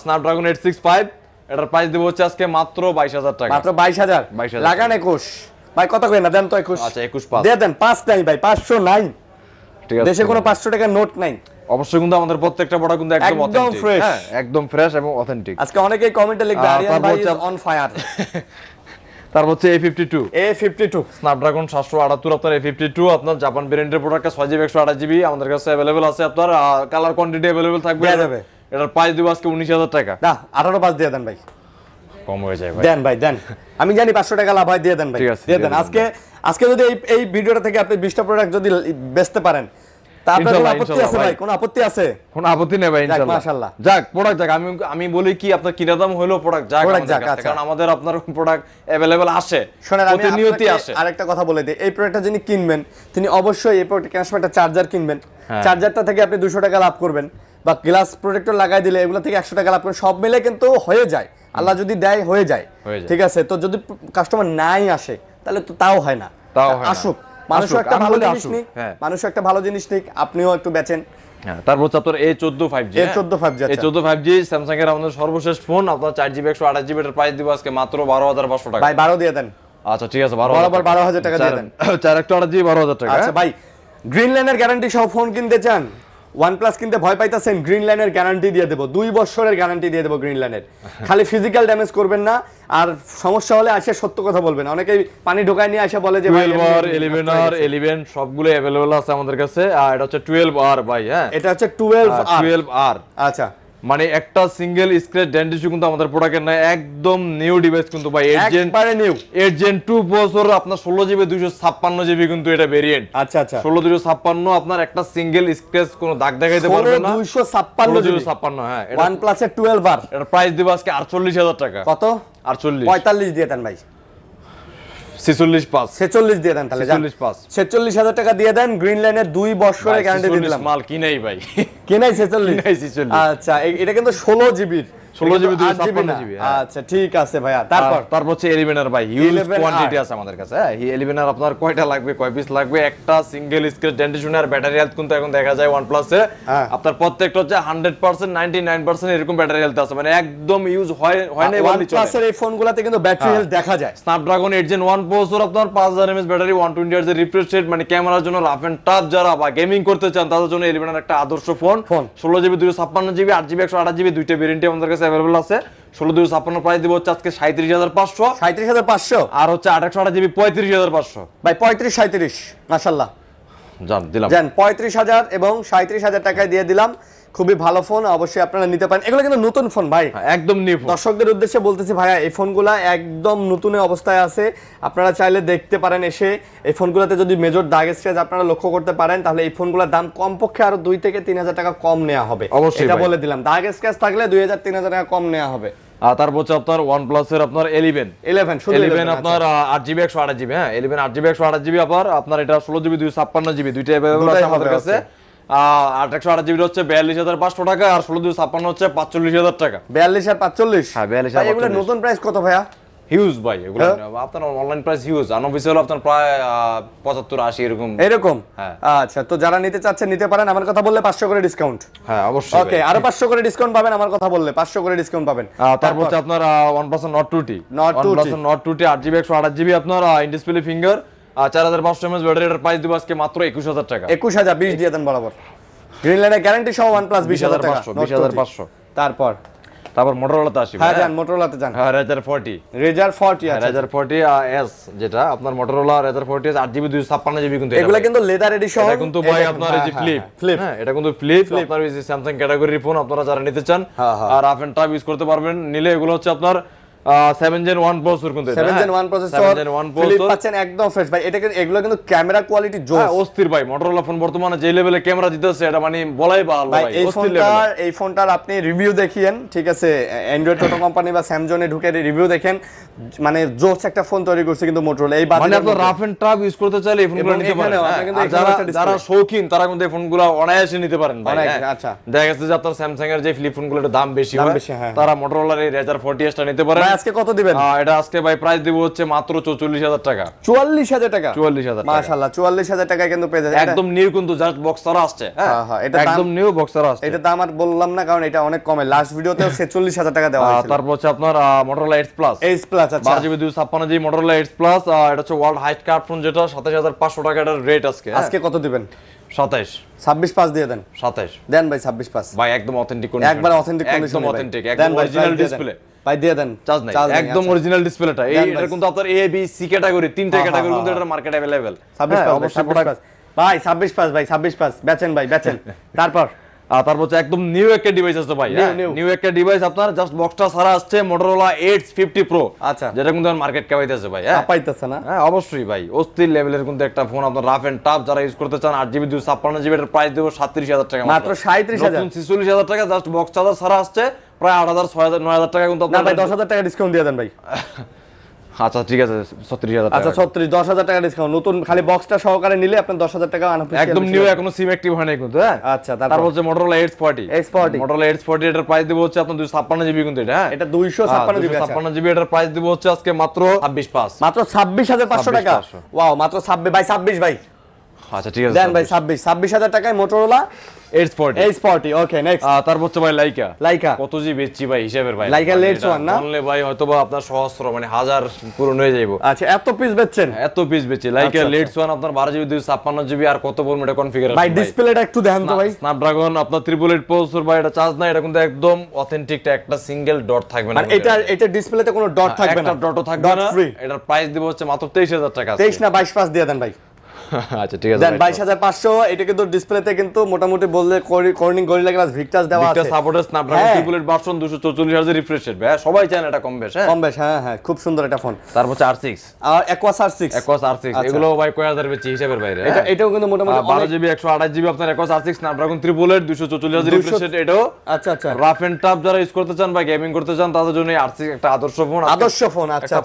স্ন্যাপড্রাগন 865, এটার প্রাইস দেব হচ্ছে আজকে মাত্র 22000 টাকা। মাত্র 22000 লাগান 21 ভাই, কত কই না দেন তো 21। আচ্ছা, 21 দিয়ে দেন। 5 নাই ভাই, 500 নাই, ঠিক আছে। দেশে কোনো 500 টাকার নোট নাই। অবশ্যই কিন্তু আমাদের প্রত্যেকটা প্রোডাক্ট কিন্তু একদম অথেন্টিক, হ্যাঁ, একদম ফ্রেশ এবং অথেন্টিক। আজকে অনেকেই কমেন্টে লিখবে আরিয়ান ভাই ইজ অন ফায়ার। তারপর হচ্ছে A52 স্ন্যাপড্রাগন 778 আপনার, A52 আপনার জাপান ভেরিয়েন্টের প্রোডাক্ট, 6GB 128GB আমাদের কাছে अवेलेबल আছে। আপনার কালার কোয়ান্টিটি अवेलेबल থাকবে। এটার প্রাইস দিব আজকে 19000 টাকা। না, 18500 দিয়ে দেন ভাই, কম হয়ে যায় ভাই। দেন ভাই, দেন। আমি জানি 500 টাকা লাভ হয়, দিয়ে দেন ভাই, দিয়ে দেন। আজকে যদি এই ভিডিওটা থেকে আপনি 20টা প্রোডাক্ট যদি বেচতে পারেন, তারপরে কোনো আপত্তি আছে ভাই? কোনো আপত্তি আছে? কোনো আপত্তি নেই ভাই, ইনশাআল্লাহ। মাশাআল্লাহ, যাক প্রোডাক্ট যাক। আমি বলি কি, আপনার কিনা দাম হলো প্রোডাক্ট যাক, কারণ আমাদের আপনার প্রোডাক্ট अवेलेबल আসে, শুনেন আমি প্রতিনিয়তই আসে। আরেকটা কথা বলে দিই, এই প্রোডাক্টটা যিনি কিনবেন তিনি অবশ্যই এই প্রোডাক্ট কেনার সময় একটা চার্জার কিনবেন। চার্জারটা থেকে আপনি 200 টাকা লাভ করবেন, বা গ্লাস প্রোটেক্টর লাগাই দিলে এগুলো থেকে 100 টাকা লাভ করবেন। সব মিলে কিন্তু হয়ে যায়, আল্লাহ যদি দেয় হয়ে যায়, ঠিক আছে। তো যদি কাস্টমার নাই আসে তাহলে তো তাও হয় না, আসুক। মানুষ একটা ভালো জিনিস নিক, মানুষ একটা ভালো জিনিস নিক, আপনিও একটু বেচেন। হ্যাঁ, তারপর আপনার A14 5G, A14 5G Samsung এর আমাদের সর্বশেষ ফোন, আপনার 4GB 128GB এর প্রাইস দিব আজকে মাত্র 12500 টাকা। ভাই 12 দিয়ে দেন। আচ্ছা, ঠিক আছে, 12000 টাকা দিয়ে দেন। 4 128GB 12000 টাকা। আচ্ছা ভাই, গ্রিন লাইনের গ্যারান্টি সহ ফোন কিনতে চান, OnePlus কিনতে ভয় পাইতাছেন, গ্রিন লাইনের গ্যারান্টি দিয়ে দেবো, 2 বছরের গ্যারান্টি দিয়ে দেবো গ্রিন লাইনের। খালি ফিজিক্যাল ড্যামেজ করবেন না, আর সমস্যা হলে আসে সত্য কথা বলবেন। অনেকেই পানি ঢোকায় নিয়ে আসে বলে যে ভাই 12R 11R 11 সবগুলো अवेलेबल আছে আমাদের কাছে। আর এটা হচ্ছে 12R ভাই, হ্যাঁ এটা হচ্ছে 12R। 12R আচ্ছা, মানে একটা সিঙ্গেল স্ক্র্যাচ ডেন্ট ইস্যু কিন্তু আমাদের প্রোডাক্টের নাই, একদম নিউ ডিভাইস কিন্তু ভাই। একবারে নিউ 8 Gen 2 প্রসেসর, আপনার 16GB 256GB কিন্তু এটা ভেরিয়েন্ট। আচ্ছা আচ্ছা, 16 আপনার একটা সিঙ্গেল স্ক্র্যাচ কোনো দাগ দেখাইতে পারবে না। 256 হ্যাঁ, OnePlus এর 12R এটা প্রাইস দিব আজকে 48000 টাকা। কত? 48 45 দিয়ে দেন ভাই, 46 পাস 46 দিয়ে দেন তাহলে। 46 পাস 46000 টাকা দিয়ে দেন, গ্রিন লাইনের 2 বছরের গ্যারান্টি দিয়ে দিলাম। মাল কিনাই ভাই, কেনাই 46। কিনাই 46। আচ্ছা, এটা কিন্তু 16GB 16GB 256 না। আচ্ছা ঠিক আছে ভাইয়া, তারপর হচ্ছে 11R ভাই, হিউজ 11R কোয়ান্টিটি আছে আমাদের কাছে। হ্যাঁ, 11R আপনার কয়টা লাগবে, কয় পিস লাগবে? একটা সিঙ্গেল স্ক্র্যাচ ডেন্টেশন আর ব্যাটারি হেলথ কিন্তু এখন দেখা যায় OnePlus এ আপনার প্রত্যেকটা হচ্ছে 100% 99% এরকম ব্যাটারি হেলথ আছে, মানে একদম ইউজ হয় না বললেই চলে। OnePlus এর এই ফোনগুলোতে কিন্তু ব্যাটারি হেলথ দেখা যায়। Snapdragon 8 Gen 1 প্রসেসর, আপনার 5000 mAh ব্যাটারি, 120 Hz এর রিফ্রেশ রেট, মানে ক্যামেরার জন্য রাফ এন্ড টাফ যারা বা গেমিং করতে চান তাদের জন্য 11R একটা আদর্শ phone. 16GB 256GB 8GB 128GB দুইটা ভেরিয়েন্টে আমাদের কাছে अवेलेबल আছে। 16/256 প্রাইস দিব হচ্ছে আজকে 37500। 37500 আর হচ্ছে 828GB 35500 ভাই, 35 37 মাশাআল্লাহ জান দিলাম। জান 35000 এবং 37000 টাকায় দিয়ে দিলাম। খুবই ভালো ফোন, অবশ্যই আপনারা নিতে পারেন। এগুলো কিন্তু নতুন ফোন ভাই, একদম নিউ ফোন। দর্শকদের উদ্দেশ্যে বলতেছি ভাইয়া, এই ফোনগুলো একদম নতুন অবস্থায় আছে। আপনারা চাইলে দেখতে পারেন এসে। এই ফোনগুলোতে যদি মেজর দাগ স্ক্র্যাচ আপনারা লক্ষ্য করতে পারেন, তাহলে এই ফোনগুলোর দাম কমপক্ষে আরো 2 থেকে 3000 টাকা কম নেওয়া হবে। অবশ্যই এটা ভাই। বলে দিলাম, দাগ স্ক্র্যাচ থাকলে 2000 3000 টাকা কম নেওয়া হবে। আর তারপর হচ্ছে আপনার OnePlus এর আপনার 11 শুধু 11 আপনার 8GB 128GB, হ্যাঁ 11 8GB 128GB আপনার এটা 16GB 256GB দুইটা अवेलेबल আছে আমাদের কাছে। 828GB হচ্ছে 42500 টাকা, আর 16/256 হচ্ছে 45000 টাকা। 42 আর 45। হ্যাঁ 42 আর এগুলো নতুন প্রাইস কত ভাইয়া? হিউজ ভাই, এগুলো আপনার অনলাইন প্রাইস হিউজ, আনঅফিশিয়াল আপনার প্রায় 75 80 এরকম। হ্যাঁ। আচ্ছা, তো যারা নিতে চাচ্ছেন নিতে পারেন, আমার কথা বললে 500 করে ডিসকাউন্ট। হ্যাঁ অবশ্যই। ওকে, আরো 500 করে ডিসকাউন্ট পাবেন, আমার কথা বললে 500 করে ডিসকাউন্ট পাবেন। তারপর হচ্ছে আপনার OnePlus Nord 2T, OnePlus Nord 2T 8GB 128GB আপনার in display finger, 4500 mAh battery, এর প্রাইস দিব আজকে মাত্র 21000 টাকা। 21000 20 দিয়ে দেন বরাবর। গ্রিন লাইনের গ্যারান্টি সহ OnePlus 20500 টাকা। 20500। তারপর মোটরোলাতে আসি। হ্যাঁ যান, মোটরোলাতে যান। হ্যাঁ Razr 40 আছে। Razr 40 S, যেটা আপনার মোটরোলা Razr 40 8GB 256GB কিন্তু এগুলো কিন্তু লেদার এডিশন। এটা কিন্তু ভাই আপনার এই যে ফ্লিপ, হ্যাঁ এটা কিন্তু ফ্লিপ আপনার এই যে স্যামসাং ক্যাটাগরির ফোন আপনারা যারা নিতে চান আর রাফ এন্ড টাফ ইউজ করতে পারবেন, নিলে এগুলো হচ্ছে আপনার 7 Gen 1 প্রসেসর কিন্তু এটা 7 Gen 1 processor 7 Gen 1 flip processor পাচ্ছেন একদম ফ্রেশ ভাই। এটা এগুলো কিন্তু ক্যামেরা কোয়ালিটি জোস। হ্যাঁ অস্থির ভাই, মোটরোলা ফোন বর্তমানে যে লেভেলে ক্যামেরা দিতেছে এটা মানে বলাই ভালো ভাই। এই ফোনটার আপনি রিভিউ দেখিয়েন, ঠিক আছে? অ্যান্ড্রয়েড টোটো কোম্পানি বা স্যামসং এ ঢুকে রিভিউ দেখেন, মানে জোস একটা ফোন তৈরি করছে কিন্তু মোটরোলা। এই মানে আপনি রাফ এন্ড টাফ ইউজ করতে চাইলে এই ফোনগুলো নিতে পারেন। যারা শৌখিন তারা কিন্তু এই ফোনগুলো অনায়াসে নিতে পারেন ভাই। আচ্ছা, দেখা গেছে যে আপনার স্যামসাং এর যে ফ্লিপ ফোনগুলোর দাম বেশি হয়, তারা মোটরোলার এই Razr 40s টা নিতে পারেন। ভাই আজকে কত দিবেন? এটা আজকে ভাই প্রাইস দিব হচ্ছে মাত্র 44000 টাকা। 44000 টাকা? 44000 টাকা মাশাআল্লাহ, 44000 টাকায় কিন্তু পেয়ে যাবেন। একদম নিউ কিন্তু জাস্ট বক্সারা আসছে। হ্যাঁ এটা একদম নিউ বক্সারা আসছে। এটা দাম আর বললাম না, কারণ এটা অনেক কমে। লাস্ট ভিডিওতেও 46000 টাকা দেওয়া হয়েছিল। তারপর হচ্ছে আপনার Motorola Edge Plus। Edge Plus, আচ্ছা 12GB 256GB Motorola Edge Plus, এটা হচ্ছে ওয়ার্ল্ড হাইস্ট কার্ড ফোন, যেটা 27500 টাকা এর রেট আজকে। আজকে কত দিবেন? 27 26 দিয়ে দেন। 27 দেন ভাই, 26 ভাই একদম অথেন্টিক কন্ডিশন, একবার অথেন্টিক কন্ডিশন, একদম অথেন্টিক, একদম অরিজিনাল ডিসপ্লে ভাই দিয়ে দেন। চার্জ নাই, একদম অরিজিনাল ডিসপ্লেটা। এটা কিন্তু আপনার এ বি সি ক্যাটাগরি, তিনটা ক্যাটাগরি কিন্তু এটা মার্কেট अवेलेबल। 26 অবশ্যই প্রোডাক্ট ভাই, 26 ভাই, 26 বেচেন ভাই, বেচেন। তারপর হচ্ছে একদম নিউ একটা ডিভাইস আছে ভাই। নিউ একটা ডিভাইস আপনার জাস্ট বক্সটা সারা আসছে, Motorola Edge 50 Pro। আচ্ছা, যেটা কিন্তু মার্কেট কাপাইতেছে ভাই। হ্যাঁ পাইতেছে না? হ্যাঁ অবশ্যই ভাই, অস্থির লেভেলের কিন্তু একটা ফোন। আপনার রাফ এন্ড টাফ যারা ইউজ করতে চান, 8GB 256GB এর প্রাইস দেব 37000 টাকা মাত্র। 37000? 46000 টাকা জাস্ট বক্স চার্জার সারা আসছে, প্রায় 8000 6000 9000 টাকা কিন্তু আপনার। ভাই 10000 টাকা ডিসকাউন্ট দিয়ে দেন ভাই। আচ্ছা ঠিক আছে 36000 টাকা। আচ্ছা 10000 টাকা ডিসকাউন্ট, নতুন খালি বক্সটা সহকারে নিলে আপনি 10000 টাকা আনঅফিশিয়াল একদম নিউ, এখনো সিম অ্যাক্টিভ হয় নাই কিন্তু। হ্যাঁ আচ্ছা, তারপর হচ্ছে Motorola Edge 40। Motorola Edge 40 এটার প্রাইস দেব হচ্ছে আপনার 256GB কিন্তু এটা। হ্যাঁ এটা 256GB। 256GB এটার প্রাইস দেব হচ্ছে আজকে মাত্র 26500। মাত্র 26500 টাকা। ওয়াও, মাত্র 26 ভাই, 26 ভাই। আচ্ছা ঠিক আছে দেন ভাই 26,000 টাকায় মোটরোলা H40 ওকে নেক্সট তারপর হচ্ছে ভাই লাইকা কত জি বেচছি ভাই হিসাবের ভাই লাইকা লেটস ওয়ান না বললে ভাই হয়তোবা আপনার সহস্র মানে হাজার পূরণ হয়ে যাইবো আচ্ছা এত পিস বেচছেন এত পিস বেচছি লাইকা লেটস ওয়ান আপনার 12 জিবি 256 জিবি আর কত বলবো এটা কনফিগারেশন ভাই ডিসপ্লেটা একটু দেখেন তো ভাই স্ন্যাপড্রাগন আপনার 888 প্রসেসর ভাই এটা চার্জ না এটা কিন্তু একদম অথেন্টিক একটা সিঙ্গেল ডট থাকবে না মানে এটা ডিসপ্লেতে কোনো ডট থাকবে না একটা ডটও থাকবে না এটার প্রাইস দিব হচ্ছে মাত্র 23000 টাকা 23 না 22 পাস দিয়ে দেন ভাই আচ্ছা ঠিক আছে দেন 22500 এটা কিন্তু ডিসপ্লেতে কিন্তু মোটামুটি বললে কর্নিং গরিলা গ্লাস ভিক্টাস দেওয়া আছে Victus supported Snapdragon triplet version 244 hertz refresh rate ভাই সবাই চান এটা কম বেশ হ্যাঁ খুব সুন্দর এটা ফোন তারপর হচ্ছে R6 আর Aquos R6 এগুলো ভাই কয় হাজার বেচি হিসাবের বাইরে এটাও কিন্তু মোটামুটি 12 জিবি 128 জিবি আপনার Aquos R6 Snapdragon triplet 244 hertz refresh rate এটাও আচ্ছা রাফ এন্ড টাফ যারা ইউজ করতে চান বা গেমিং করতে চান তাদের জন্য R6 একটা আদর্শ ফোন আচ্ছা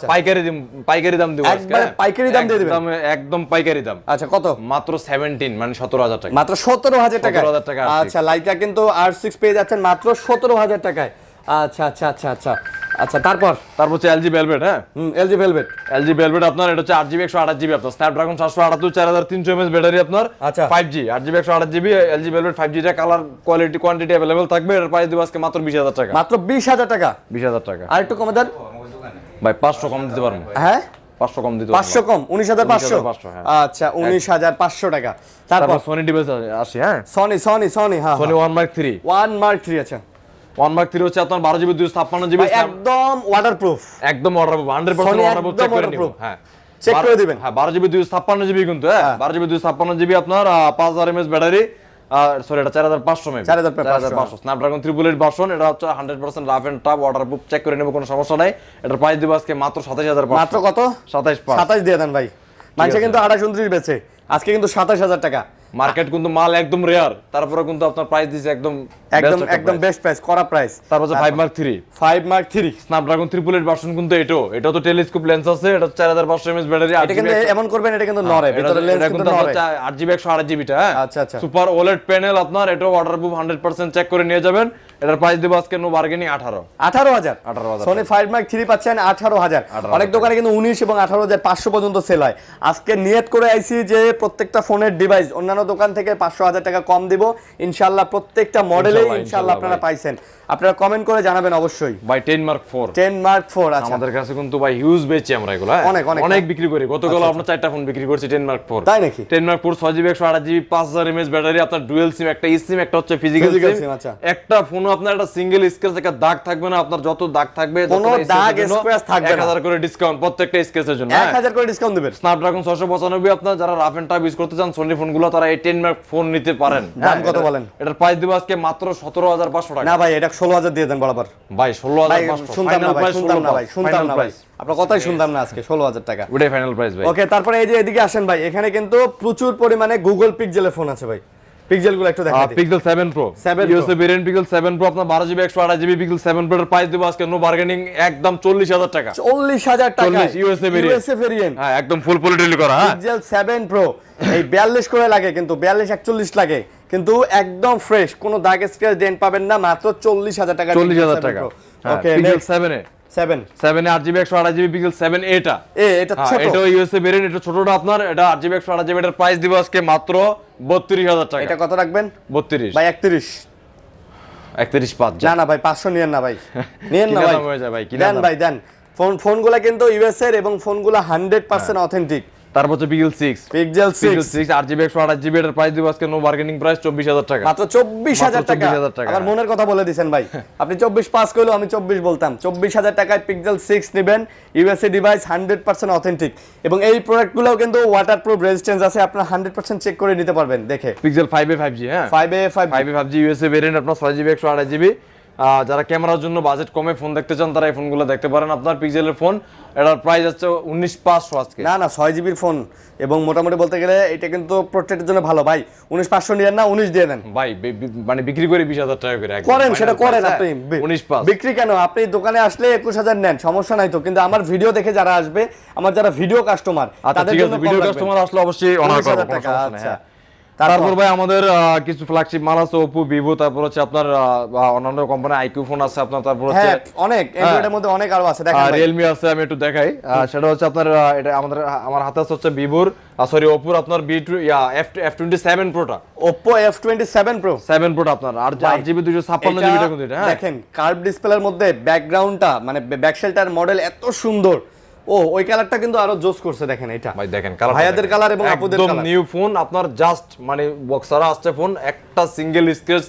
পাইকারি দাম দিব একবার পাইকারি দাম দিয়ে দিবেন একদম পাইকারি দাম আচ্ছা কত মাত্র 17 মানে 17000 টাকা মাত্র 17000 টাকা 17000 টাকা আচ্ছা লাইকা কিন্তু R6 পেয়ে যাচ্ছেন মাত্র 17000 টাকায় আচ্ছা তারপর হচ্ছে LG Velvet LG Velvet আপনার এটা হচ্ছে 8GB 128GB আপনার Snapdragon 778 4300 mAh ব্যাটারি আপনার আচ্ছা 5G 8GB 128GB LG Velvet 5G টা কালার কোয়ালিটি কোয়ান্টিটি अवेलेबल থাকবে এর প্রাইস দিব আজকে মাত্র 20000 টাকা মাত্র 20000 টাকা 20000 টাকা আর একটু কমে দেন ভাই 500 কম দিতে পারবো হ্যাঁ 500 কম দিতে 500 কম 19500 আচ্ছা 19500 টাকা তারপর সনি ডিভাইস আসি সনি হ্যাঁ সনি 1 Mark 3 1 Mark 3 আচ্ছা 1 Mark 3 হচ্ছে আপনার 12GB 256GB একদম ওয়াটারপ্রুফ 100% ওয়াটারপ্রুফ চেক করে নিব চেক করে দিবেন 12GB 256GB কিন্তু 12GB 256GB আপনার 5000 mAh ব্যাটারি সরি এটা 4500 mAh 4500 স্ন্যাপড্রাগন 888 ভার্সন এটা হচ্ছে 100% rough and tough waterproof check করে নেব কোনো সমস্যা নাই এটার প্রাইস দিব আজকে মাত্র 27500 মাত্র কত 27 দিয়ে দেন ভাই মানুষ কিন্তু 28 বেচে আজকে কিন্তু 27000 টাকা মার্কেট কিন্তু মাল একদম রেয়ার তারপরে কিন্তু আপনার প্রাইস দিছে একদম বেস্ট প্রাইস করা প্রাইস তারপর 5 Mark 3 স্ন্যাপড্রাগন 888 ভার্সন কিন্তু এটা তো টেলিস্কোপ লেন্স আছে এটা 4500 mAh ব্যাটারি এটা কিন্তু এমন করবেন এটা কিন্তু নরে ভিতরে লেন্স কিন্তু নরে 8GB 128GB টা আচ্ছা সুপার ওলেড প্যানেল আপনার এটা ওয়াটারপ্রুফ 100% চেক করে নিয়ে যাবেন এটার প্রাইস দেব আজকে নো বার্গেনিং 18000 সনি 5 Mark 3 পাচ্ছেন 18000 অনেক দোকানে কিন্তু 19 এবং 18500 পর্যন্ত সেল হয় আজকে নিয়ত করে আইছি যে প্রত্যেকটা ফোনের ডিভাইস অন্যান্য দোকান থেকে 500,000 টাকা কম দিব ইনশাআল্লাহ প্রত্যেকটা মডেলে ইনশাআল্লাহ আপনারা পাইছেন আপনারা কমেন্ট করে জানাবেন অবশ্যই ভাই 10 Mark 4 আচ্ছা আমাদের কাছে কিন্তু ভাই হিউজ বেচি আমরা এগুলো অনেক বিক্রি করি গতকাল আমরা 4টা ফোন বিক্রি করছি 10 Mark 4 তাই নাকি 10 Mark 4 6GB 128GB 5000 mAh battery আপনার ডুয়াল সিম একটা eSIM একটা হচ্ছে ফিজিক্যাল সিম আচ্ছা একটা ফোনও আপনার একটা সিঙ্গেল স্ক্র্যাচ একটা দাগ থাকবে না আপনার যত দাগ থাকবে কোনো দাগ স্ক্র্যাচ থাকবে না 1000 করে ডিসকাউন্ট প্রত্যেকটা স্ক্র্যাচের জন্য 1000 করে ডিসকাউন্ট দিবেন স্ন্যাপড্রাগন 695 আপনার যারা রাফ এন্ড টাফ ইউজ করতে চান সনি ফোনগুলো তারা এই 10 Mark ফোন নিতে পারেন দাম কত বলেন এটার প্রাইস দিব আজকে মাত্র 17500 টাকা না ভাই এটা 16000 দিয়ে দেন বরাবর ভাই 16500 শুনতাম না ভাই আপনার কথাই শুনতাম না আজকে 16000 টাকা ওটাই ফাইনাল প্রাইস ভাই ওকে তারপরে এই যে এদিকে আসেন ভাই এখানে কিন্তু প্রচুর পরিমাণে গুগল পিক্সেলের ফোন আছে ভাই পিক্সেলগুলো একটু দেখাই দিই pixel 7 Pro USA variant pixel 7 Pro আপনার 12GB 128GB পিক্সেল 7 Pro এর প্রাইস দেব আজকে নো বার্গেনিং একদম 40000 টাকা 40000 টাকা ইউএসএ ভেরিয়েন্ট হ্যাঁ একদম ফুল পলিটিক্যালি করা পিক্সেল 7 Pro এই 42 করে লাগে কিন্তু 42 41 লাগে কিন্তু একদম ফ্রেশ কোনো দাগ স্ক্র্যাচ ডেন্ট পাবেন না মাত্র 40000 টাকা 40000 টাকা ওকে পিক্সেল 7 এ 8GB 128GB পিক্সেল 7a টা এটা ছোট এটা ইউএসএ ভেরিয়েন্ট এটা ছোটটা আপনার এটা 8GB 128GB এর প্রাইস দিব আজকে মাত্র 32000 টাকা এটা কত রাখবেন 32 ভাই 31 5 না ভাই 500 নিয়েন না ভাই দেন ভাই দেন ফোনগুলা কিন্তু ইউএস এর এবং ফোনগুলা 100% অথেন্টিক তারপর হচ্ছে পিক্সেল 6 8GB 128GB এর প্রাইস দিব আজকে নো বার্গেনিং প্রাইস 24000 টাকা মাত্র 24000 টাকা আমার মনের কথা বলে দিবেন ভাই আপনি 24 পাস কইলো আমি 24 বলতাম 24000 টাকায় পিক্সেল 6 নেবেন ইউএসএ ডিভাইস 100% অথেন্টিক এবং এই প্রোডাক্টগুলোও কিন্তু ওয়াটারপ্রুফ রেজিস্ট্যান্স আছে আপনারা 100% চেক করে নিতে পারবেন দেখে pixel 5a 5G 5a 5G USA variant আপনার 6GB 128GB যারা ক্যামেরার জন্য বাজেট কমে ফোন দেখতে চান তারা এই ফোনগুলো দেখতে পারেন আপনার পিক্সেলের ফোন এটার প্রাইস হচ্ছে 19500 আজকে না 6GB ফোন এবং মোটামুটি বলতে গেলে এটা কিন্তু প্রোটেক্টের জন্য ভালো ভাই 19500 নিয়েন না 19 দিয়ে দেন ভাই মানে বিক্রি করে 20000 টাকা করে করেন সেটা করেন আপনি 19500 বিক্রি কেন আপনি দোকানে আসলে 21000 নেন সমস্যা নাই তো কিন্তু আমার ভিডিও দেখে যারা আসবে আমার যারা ভিডিও কাস্টমার তাদের জন্য ভিডিও কাস্টমার আসলে অবশ্যই অনার করব আচ্ছা তারপর ভাই আমাদের কিছু ফ্ল্যাগশিপ মাল আছে Oppo Vivo, তারপর হচ্ছে আপনার অন্যান্য কোম্পানি IQ ফোন আছে আপনার, তারপর হচ্ছে হ্যাঁ অনেক অ্যান্ড্রয়েডের মধ্যে অনেক আরো আছে দেখেন ভাই। Realme আছে, আমি একটু দেখাই। সেটা হচ্ছে আপনার এটা আমার হাতে আছে হচ্ছে Vivoর Oppo আপনার B2 F27 Pro টা, Oppo F27 Pro 7 Pro টা আপনার 8GB 256GB টা কিন্তু এটা। হ্যাঁ দেখেন কার্ভ ডিসপ্লের মধ্যে ব্যাকগ্রাউন্ডটা মানে ব্যাকশেলটার মডেল এত সুন্দর। ও ওই কালারটা কিন্তু আরো জোস করছে দেখেন এটা ভাই, দেখেন কালার, ভাইয়াদের কালার এবং আপুদের একদম কালার। নিউ ফোন আপনার, জাস্ট মানে বক্সারা আসছে ফোন, একটা সিঙ্গেল স্ক্র্যাচ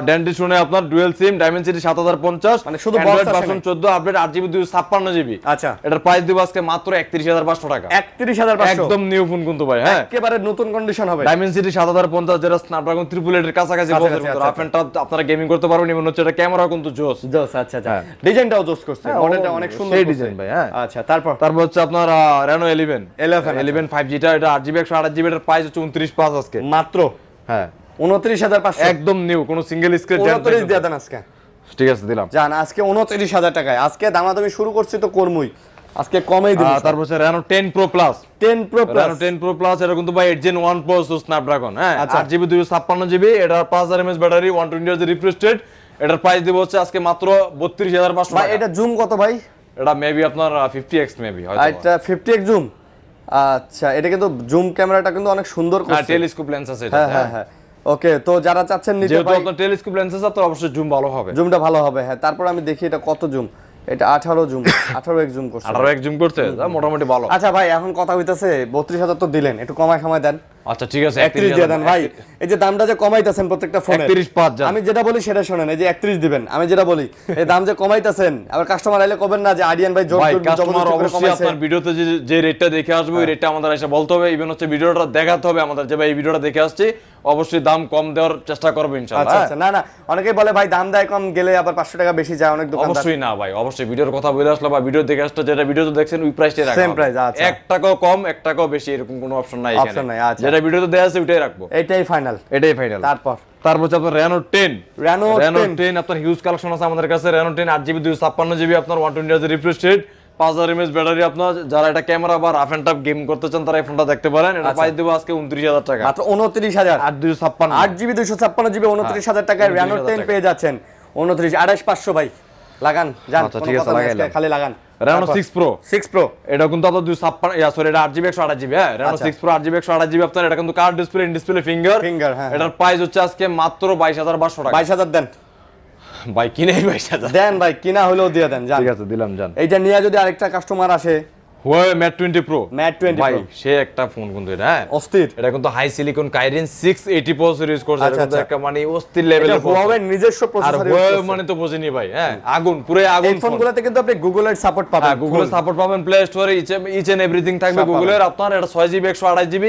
ডেন্টি শুনে আপনার ডুয়াল সিম ডাইমেনসিটি 7050, মানে শুধু বক্স আছে ভার্সন 14 আপডেট 8GB 256GB। আচ্ছা এটার প্রাইস দিব আজকে মাত্র 31500 টাকা। 31500 একদম নিউ ফোন কিন্তু ভাই। হ্যাঁ একেবারে নতুন কন্ডিশন হবে। ডাইমেনসিটি 7050 যেটা স্ন্যাপড্রাগন 888 এর কাছাকাছি বলতে পারো, রাফ এন্ড টাফ আপনারা গেমিং করতে পারবেন। এবং হচ্ছে এটা ক্যামেরা কিন্তু জোস। আচ্ছা আচ্ছা, ডিজাইনটাও জোস করছে, মডেলটা অনেক সুন্দর সেই ডিজাইন ভাই। হ্যাঁ আচ্ছা তারপর হচ্ছে আপনার Reno 11 5G টা, এটা 8GB 128GB, এর প্রাইস হচ্ছে 29,500 আজকে মাত্র। হ্যাঁ 29500 একদম নিউ, কোন সিঙ্গেল স্ক্র্যাচ 29 দিয়ে দেন আজকে। ঠিক আছে দিলাম জান আজকে 29000 টাকায়। আজকে দামাদামি শুরু করছি তো করমুই, আজকে কমেই দিই। তারপর হচ্ছে Reno 10 Pro Plus, 10 Pro Plus, Reno 10 Pro Plus এটা কিন্তু ভাই 8 Gen 1 প্রসেসর স্ন্যাপড্রাগন। হ্যাঁ আচ্ছা। 8GB 256GB, এটার 5000 mAh battery, 120 Hz refresh rate. এটার প্রাইস দিব হচ্ছে আজকে মাত্র 32500 ভাই টাকা। এটা জুম কত ভাই? এটা মেবি আপনার 50x মেবি হয়তো। এটা 50x জুম। আচ্ছা এটা কিন্তু জুম ক্যামেরাটা কিন্তু অনেক সুন্দর হ্যাঁ করছে। টেলিস্কোপ লেন্স আছে এটা। হ্যাঁ হ্যাঁ হ্যাঁ ওকে, তো যারা চাচ্ছেন নিতে যেহেতু পারি, আপনার টেলিস্কোপ লেন্স আছে আপনার অবশ্যই জুম ভালো হবে। জুমটা ভালো হবে। হ্যাঁ তারপর আমি দেখি এটা কত জুম। এটা 18 জুম, 18x জুম করছে। 18x জুম করছে, মোটামুটি ভালো। আচ্ছা ভাই এখন কথা হইতাছে 32000 তো দিলেন, একটু কমায় দেন। আচ্ছা ঠিক আছে 31 দিয়ে দেন ভাই। এই যে দামটা যে কমাইতাছেন প্রত্যেকটা ফোনে 31.5 যান। আমি যেটা বলি সেটা শুনেন, এই যে 31 দিবেন, আমি যেটা বলি এই দাম যে কমাইতাছেন, আবার কাস্টমার আইলে কবেন না যে আরিয়ান ভাই জোর ভাই করে কাস্টমার জবরদস্তি করে অবশ্যই কমাইছে। আপনার ভিডিওতে যে রেটটা দেখে আসবে ওই রেটটা আমাদের এসে বলতে হবে। ইভেন হচ্ছে ভিডিওটা দেখাতে হবে আমাদের যে ভাই এই ভিডিওটা দেখে আসছি, অবশ্যই দাম কম দেওয়ার চেষ্টা করব ইনশাআল্লাহ। আচ্ছা আচ্ছা, না না অনেকেই বলে ভাই দাম দেয় কম গেলে আবার 500 টাকা বেশি যায় অনেক দোকানদার। অবশ্যই না ভাই, অবশ্যই ভিডিওর কথা বলে আসলে বা ভিডিও দেখে আসলে যেটা ভিডিওতে দেখছেন ওই প্রাইসটাই রাখা। Same price. আচ্ছা 1 টাকাও কম 1 টাকাও বেশি এরকম কোনো অপশন নাই এখানে। অপশন নাই। আচ্ছা যেটা ভিডিওতে দেয়া আছে ওইটাই রাখবো, এটাই ফাইনাল। এটাই ফাইনাল। তারপর হচ্ছে আপনার Reno 10 Reno 10 আপনার হিউজ কালেকশন আছে আমাদের কাছে। Reno 10 8GB 256GB আপনার 120 Hz refresh rate, 5000 mAh battery. আপনার যারা এটা ক্যামেরা বা রাফ এন্ড টাফ গেম করতে চান তারা এই ফোনটা দেখতে পারেন। এটা প্রাইস দেব আজকে 29000 টাকা, মাত্র 29000। 8256 8GB 256GB 29000 টাকায় Reno 10 পেয়ে যাচ্ছেন। 28500 ভাই লাগান জান। আচ্ছা ঠিক আছে লাগাইলাম, খালি লাগান। Reno 6 Pro 6 Pro এটা কিন্তু আপনার 256 সরি এটা 8GB 128GB। হ্যাঁ Reno 6 Pro 8GB 128GB আপনার, এটা কিন্তু card display, in display finger. হ্যাঁ এটার প্রাইস হচ্ছে আজকে মাত্র 22500 টাকা। 22000 দেন ভাই কিনেই 22000 দেন ভাই, কিনা হলেও দিয়ে দেন জান। ঠিক আছে দিলাম জান। এইটা নিয়ে যদি আরেকটা কাস্টমার আসে Huawei Mate 20 Pro, Mate 20 ভাই Pro সে একটা ফোন কিন্তু এটা। হ্যাঁ অস্থির। এটা কিন্তু হাই সিলিকন কাইরিন 680 প্রসেসর ইউজ করছে। এটা কিন্তু একটা মানে অস্থির এটা লেভেলের Huawei নিজস্ব আর প্রসেসর ইউজ Huawei করছে। মানে তো বোঝেনি ভাই। হ্যাঁ আগুন, পুরো আগুন এই ফোনগুলোতে কিন্তু আপনি গুগলের সাপোর্ট পাবেন। হ্যাঁ গুগলের সাপোর্ট পাবেন, প্লে স্টোরে ইচ এন্ড এভরিথিং থাকবে গুগলের। আপনার এটা 6GB 128GB,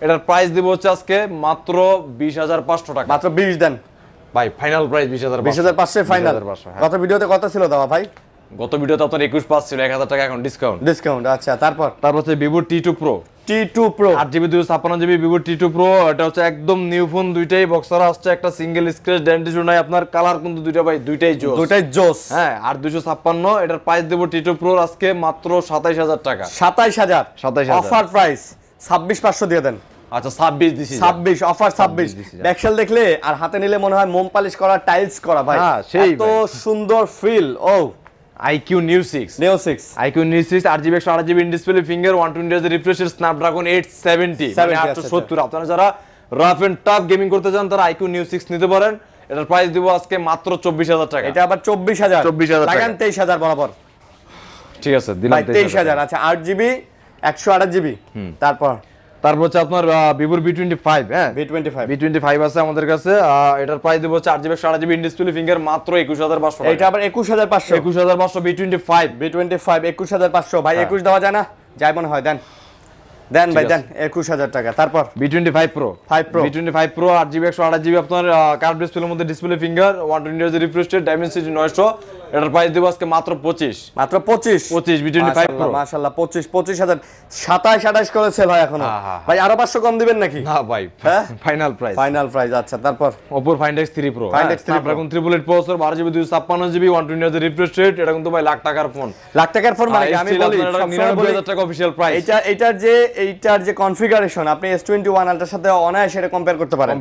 এটার প্রাইস দিব হচ্ছে আজকে মাত্র 20500 টাকা। মাত্র 20 দেন ভাই ফাইনাল প্রাইস 20500। 20500 ফাইনাল। 20500, হ্যাঁ। গত ভিডিওতে কত ছিল দাও ভাই? গত ভিডিওতে আপনার 21 ছিল, 1000 টাকা এখন ডিসকাউন্ট। আচ্ছা তারপর হচ্ছে Vivo T2 Pro, T2 Pro 8GB 256GB Vivo T2 Pro। এটা হচ্ছে একদম নিউ ফোন, দুইটাই বক্সার আসছে, একটা সিঙ্গেল স্ক্র্যাচ ডেন্ট ইস্যু নাই। আপনার কালার কিন্তু দুইটা ভাই দুইটাই জোস, দুটাই জোস। হ্যাঁ আর 256। এটার প্রাইস দেব T2 Pro আজকে মাত্র 27000 টাকা। 27000 27000 অফার প্রাইস। 26500 দিয়ে দেন। আচ্ছা 26 দিছি। 26 অফার 26। ব্যাকশেল দেখলে আর হাতে নিলে মনে হয় মোম পালিশ করা, টাইলস করা ভাই। হ্যাঁ, সেই এত ভাই। সুন্দর ফিল। ও IQ Neo 6 IQ Neo 6 8GB 128GB in display finger, 120 Hz refresh rate, Snapdragon 870 মানে 870। আপনারা যারা রাফ এন্ড টাফ গেমিং করতে চান তারা IQ Neo 6 নিতে পারেন। এটার প্রাইস দিব আজকে মাত্র 24000 টাকা। এটা আবার 24000 24000 টাকা। লাগান 23000 বরাবর। ঠিক আছে দিলাম 23000। আচ্ছা 8GB 128GB। তারপর হচ্ছে আপনার Vivo V25। হ্যাঁ V25 আছে আমাদের কাছে। এটার প্রাইস দেব হচ্ছে 8GB 128GB in display finger মাত্র 21500 টাকা। এটা আবার 21500। 21500 V25 21500 ভাই 21 দেওয়া যায় না? যাই মনে হয় দেন ভাই দেন 21000 টাকা। তারপর V25 Pro V25 Pro 8GB 128GB আপনার কার্ভ ডিসপ্লের মধ্যে display finger, 120 Hz refresh rate, Dimensity 900, এটার প্রাইস দেব আজকে মাত্র 25 মাত্র 25 V25 Pro মাশাআল্লাহ 25000 27 28 করে সেল হয় এখনো ভাই আরো 500 কম দিবেন নাকি না ভাই ফাইনাল প্রাইস আচ্ছা তারপর Oppo Find X3 Pro Find X3 Pro Snapdragon 888 processor 12GB 256GB 120Hz refresh rate এটা কিন্তু ভাই লাখ টাকার ফোন মানে কি আমি বলি 99000 টাকা অফিশিয়াল প্রাইস এইটার যে কনফিগারেশন আপনি S21 Ultra সাথে অনায়াসে এটা কম্পেয়ার করতে পারেন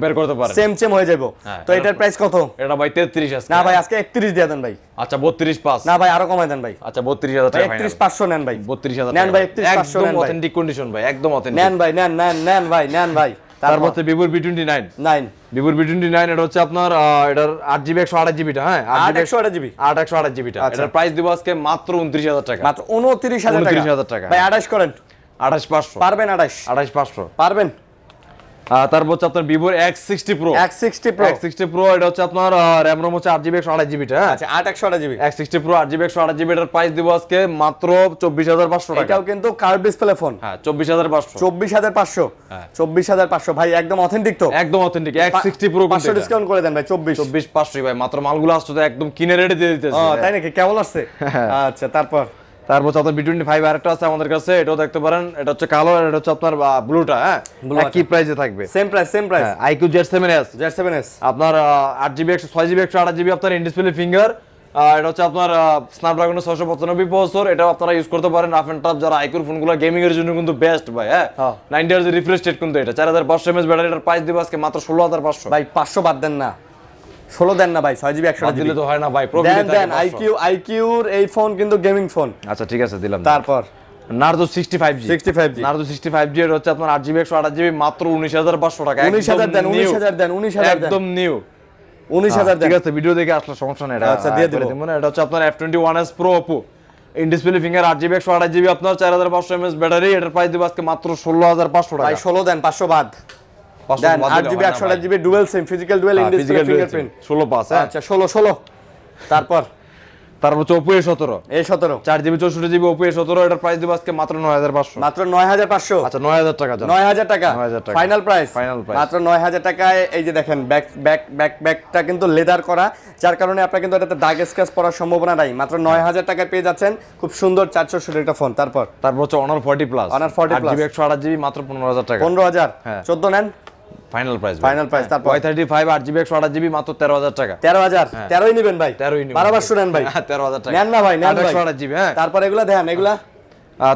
সেম হয়ে যাবে তো এটার প্রাইস কত এটা ভাই 33 আজকে না ভাই আজকে 31 দিয়ে দেন ভাই আচ্ছা 32.5 না ভাই আরো কমাই দেন ভাই আচ্ছা 32000 টাকা 31500 নেন ভাই 32000 নেন ভাই 31500 নেন ভাই অথেন্টিক কন্ডিশন ভাই একদম অথেন্টিক নেন ভাই নেন ভাই তারপর হচ্ছে Vivo V29 Vivo V29 এটা হচ্ছে আপনার এটার 8GB 128GB টা হ্যাঁ 8GB 8GB টা এটার প্রাইস দিব আজকে মাত্র 29000 টাকা মাত্র 29000 টাকা ভাই 28 করেন 28500 পারবেন 28500 পারবেন তারপর হচ্ছে আপনার Vivo X60 Pro এটা হচ্ছে আপনার RAM ROM হচ্ছে 8GB 128GB টা আচ্ছা 828GB X60 Pro 8GB 128GB এর প্রাইস দিব আজকে মাত্র 24500 টাকা এটাও কিন্তু কার্ভ ডিসপ্লে ফোন হ্যাঁ 24500 হ্যাঁ 24500 ভাই একদম অথেন্টিক তো একদম অথেন্টিক X60 Pro 500 ডিসকাউন্ট করে দেন ভাই 24500 ভাই মাত্র মালগুলো আসছে তো একদম কিনে রেডি দিয়ে দিতেছি তাই নাকি কেমন আসছে আচ্ছা তারপর আপনার V25 আরেকটা আছে আমাদের কাছে এটাও দেখতে পারেন এটা হচ্ছে কালো আর এটা হচ্ছে আপনার ব্লুটা হ্যাঁ কি প্রাইসে থাকবে সেম প্রাইস iQOO Z7s আপনার 8GB 106GB 128GB আপনার ইন ডিসপ্লে ফিঙ্গার এটা হচ্ছে আপনার Snapdragon 695 প্রসেসর এটা আপনারা ইউজ করতে পারেন রাফ এন্ড টাফ যারা iQOO ফোনগুলো গেমিং এর জন্য কিন্তু বেস্ট ভাই হ্যাঁ 90Hz রিফ্রেশ রেট কিন্তু এটা 4500 mAh ব্যাটারিটার প্রাইস দিব আজকে মাত্র 16500 ভাই 500 বাদ দেন না 16 দেন না ভাই 6GB 128GB দিলে তো হয় না ভাই প্রফিট দেন iQOOর এই ফোন কিন্তু গেমিং ফোন আচ্ছা ঠিক আছে দিলাম তারপর Narzo 65G Narzo 65G এর হচ্ছে আপনার 8GB 128GB মাত্র 19500 টাকা 19000 দেন 19000 একদম নিউ 19000 দেন ঠিক আছে ভিডিও দেখে আসলে সমস্যা নাই এটা আচ্ছা দিয়ে দেব মানে এটা হচ্ছে আপনার F21s Pro Oppo in display finger 8GB 128GB আপনার 4500 mAh ব্যাটারি এটার প্রাইস দিব আজকে মাত্র 16500 টাকা ভাই 16 দেন 500 বাদ দেন 8GB 128GB dual SIM physical dual in display fingerprint 16 pass আচ্ছা 16 তারপর হচ্ছে Oppo A17 4GB 64GB Oppo A17 এটার প্রাইস দিব আজকে মাত্র 9500 মাত্র 9500 আচ্ছা 9000 টাকা 9000 টাকা ফাইনাল প্রাইস মাত্র 9000 টাকায় এই যে দেখেন ব্যাকটা কিন্তু লেদার করা যার কারণে আপনারা কিন্তু এটাতে দাগ স্ক্র্যাচ পড়ার সম্ভাবনা নাই মাত্র 9000 টাকায় পেয়ে যাচ্ছেন খুব সুন্দর 460 একটা ফোন তারপর হচ্ছে Honor 40 Plus 8GB 128GB মাত্র 15000 টাকা 15000 14 নেন ফাইনাল প্রাইস তারপর Y35 8GB 128GB মাত্র 13000 টাকা 13000 13ই নেবেন ভাই 13ই নেবেন 1200 নেন ভাই 13000 টাকা নেন না ভাই নেন ভাই 128GB হ্যাঁ তারপর এগুলা দেখেন এগুলা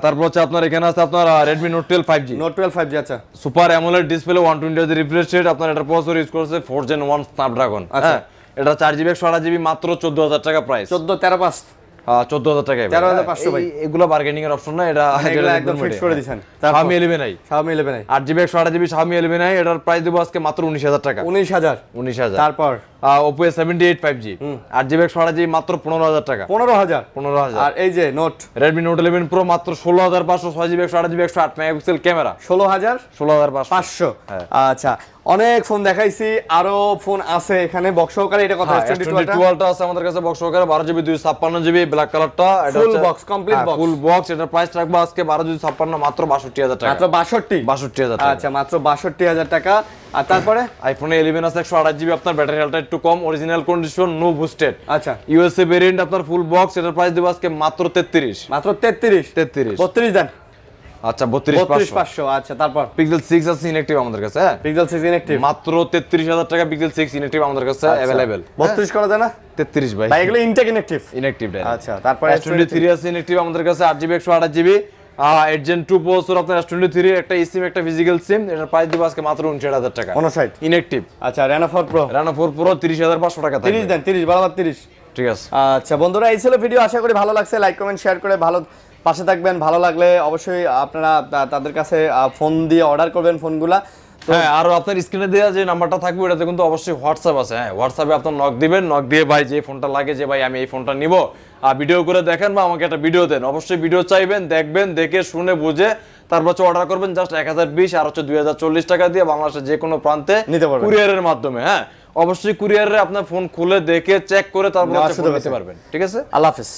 তারপর হচ্ছে আপনার এখানে আছে আপনার Redmi Note 12 5G আচ্ছা super AMOLED display 120Hz refresh rate আপনার এটা প্রসেসর ইউজ করছে 4 Gen 1 Snapdragon আচ্ছা এটা 4GB 128GB মাত্র 14000 টাকা প্রাইস 14000 টাকা 13500 ভাই এগুলো বার্গেনিং এর অপশন না এটা একদম ফিক্স করে দিবেন Xiaomi 11i 8GB 128GB Xiaomi 11i এটার প্রাইস দেব আজকে মাত্র 19000 টাকা 19000 তারপর Oppo A78 5G 8GB 128GB মাত্র 15000 টাকা 15000 আর এই যে নোট Redmi Note 11 Pro মাত্র 16500 6GB 128GB 108 মেগাপিক্সেল ক্যামেরা 16500 আচ্ছা অনেক ফোন দেখাইছি আরো ফোন আছে এখানে বক্স সহকারে এটা কথা S22 টা আছে আমাদের কাছে বক্স সহকারে 12GB 256GB ব্ল্যাক কালারটা এটা full box complete box full box এটার প্রাইস রাখবো আজকে 1256 মাত্র 62000 টাকা মাত্র 62000 টাকা আচ্ছা মাত্র 62000 টাকা আর তারপরে iPhone 11 আছে 128GB আপনার ব্যাটারি হেলথ একটু কম অরিজিনাল কন্ডিশন নো বুস্টেড আচ্ছা USA ভেরিয়েন্ট আপনার ফুল বক্স এটার প্রাইস দেব আজকে মাত্র 33 দেন আচ্ছা 32500 আচ্ছা তারপর Pixel 6 আছে ইনঅ্যাকটিভ আমাদের কাছে হ্যাঁ Pixel 6 ইনঅ্যাকটিভ মাত্র 33000 টাকা Pixel 6 ইনঅ্যাকটিভ আমাদের কাছে अवेलेबल 32 করা যায় না 33 ভাই এগুলো ইনটেক ইনঅ্যাকটিভ আচ্ছা তারপর S23 আছে ইনঅ্যাকটিভ আমাদের কাছে 8GB 128GB 8 Gen 2 প্রসেসর আপনার S23 একটা eSIM একটা ফিজিক্যাল সিম এটার প্রাইস দিব আজকে মাত্র 59000 টাকা 59 ইনঅ্যাকটিভ আচ্ছা Reno 4 Pro 30500 টাকা 30 দেন 30 বরাবর 30 ঠিক আছে আচ্ছা বন্ধুরা এই ছিল ভিডিও আশা করি ভালো লাগছে লাইক কমেন্ট শেয়ার করে ভালো পাশে থাকবেন ভালো লাগলে অবশ্যই আপনারা তাদের কাছে ফোন দিয়ে অর্ডার করবেন ফোনগুলা হ্যাঁ আর আপনার স্ক্রিনে দেওয়া যে নাম্বারটা থাকবে এটাতে কিন্তু অবশ্যই হোয়াটসঅ্যাপ আছে হ্যাঁ হোয়াটসঅ্যাপে আপনার নক দিবেন নক দিয়ে ভাই যে ফোনটা লাগে যে ভাই আমি এই ফোনটা নিব আর ভিডিও করে দেখেন বা আমাকে একটা ভিডিও দেন অবশ্যই ভিডিও চাইবেন দেখবেন দেখে শুনে বুঝে তারপর অর্ডার করবেন জাস্ট 1020 আর হচ্ছে 2040 টাকা দিয়ে বাংলাদেশের যে কোনো প্রান্তে কুরিয়ারের মাধ্যমে হ্যাঁ অবশ্যই কুরিয়ারে আপনার ফোন খুলে দেখে চেক করে তারপর নিতে পারবেন ঠিক আছে আল্লাহ হাফেজ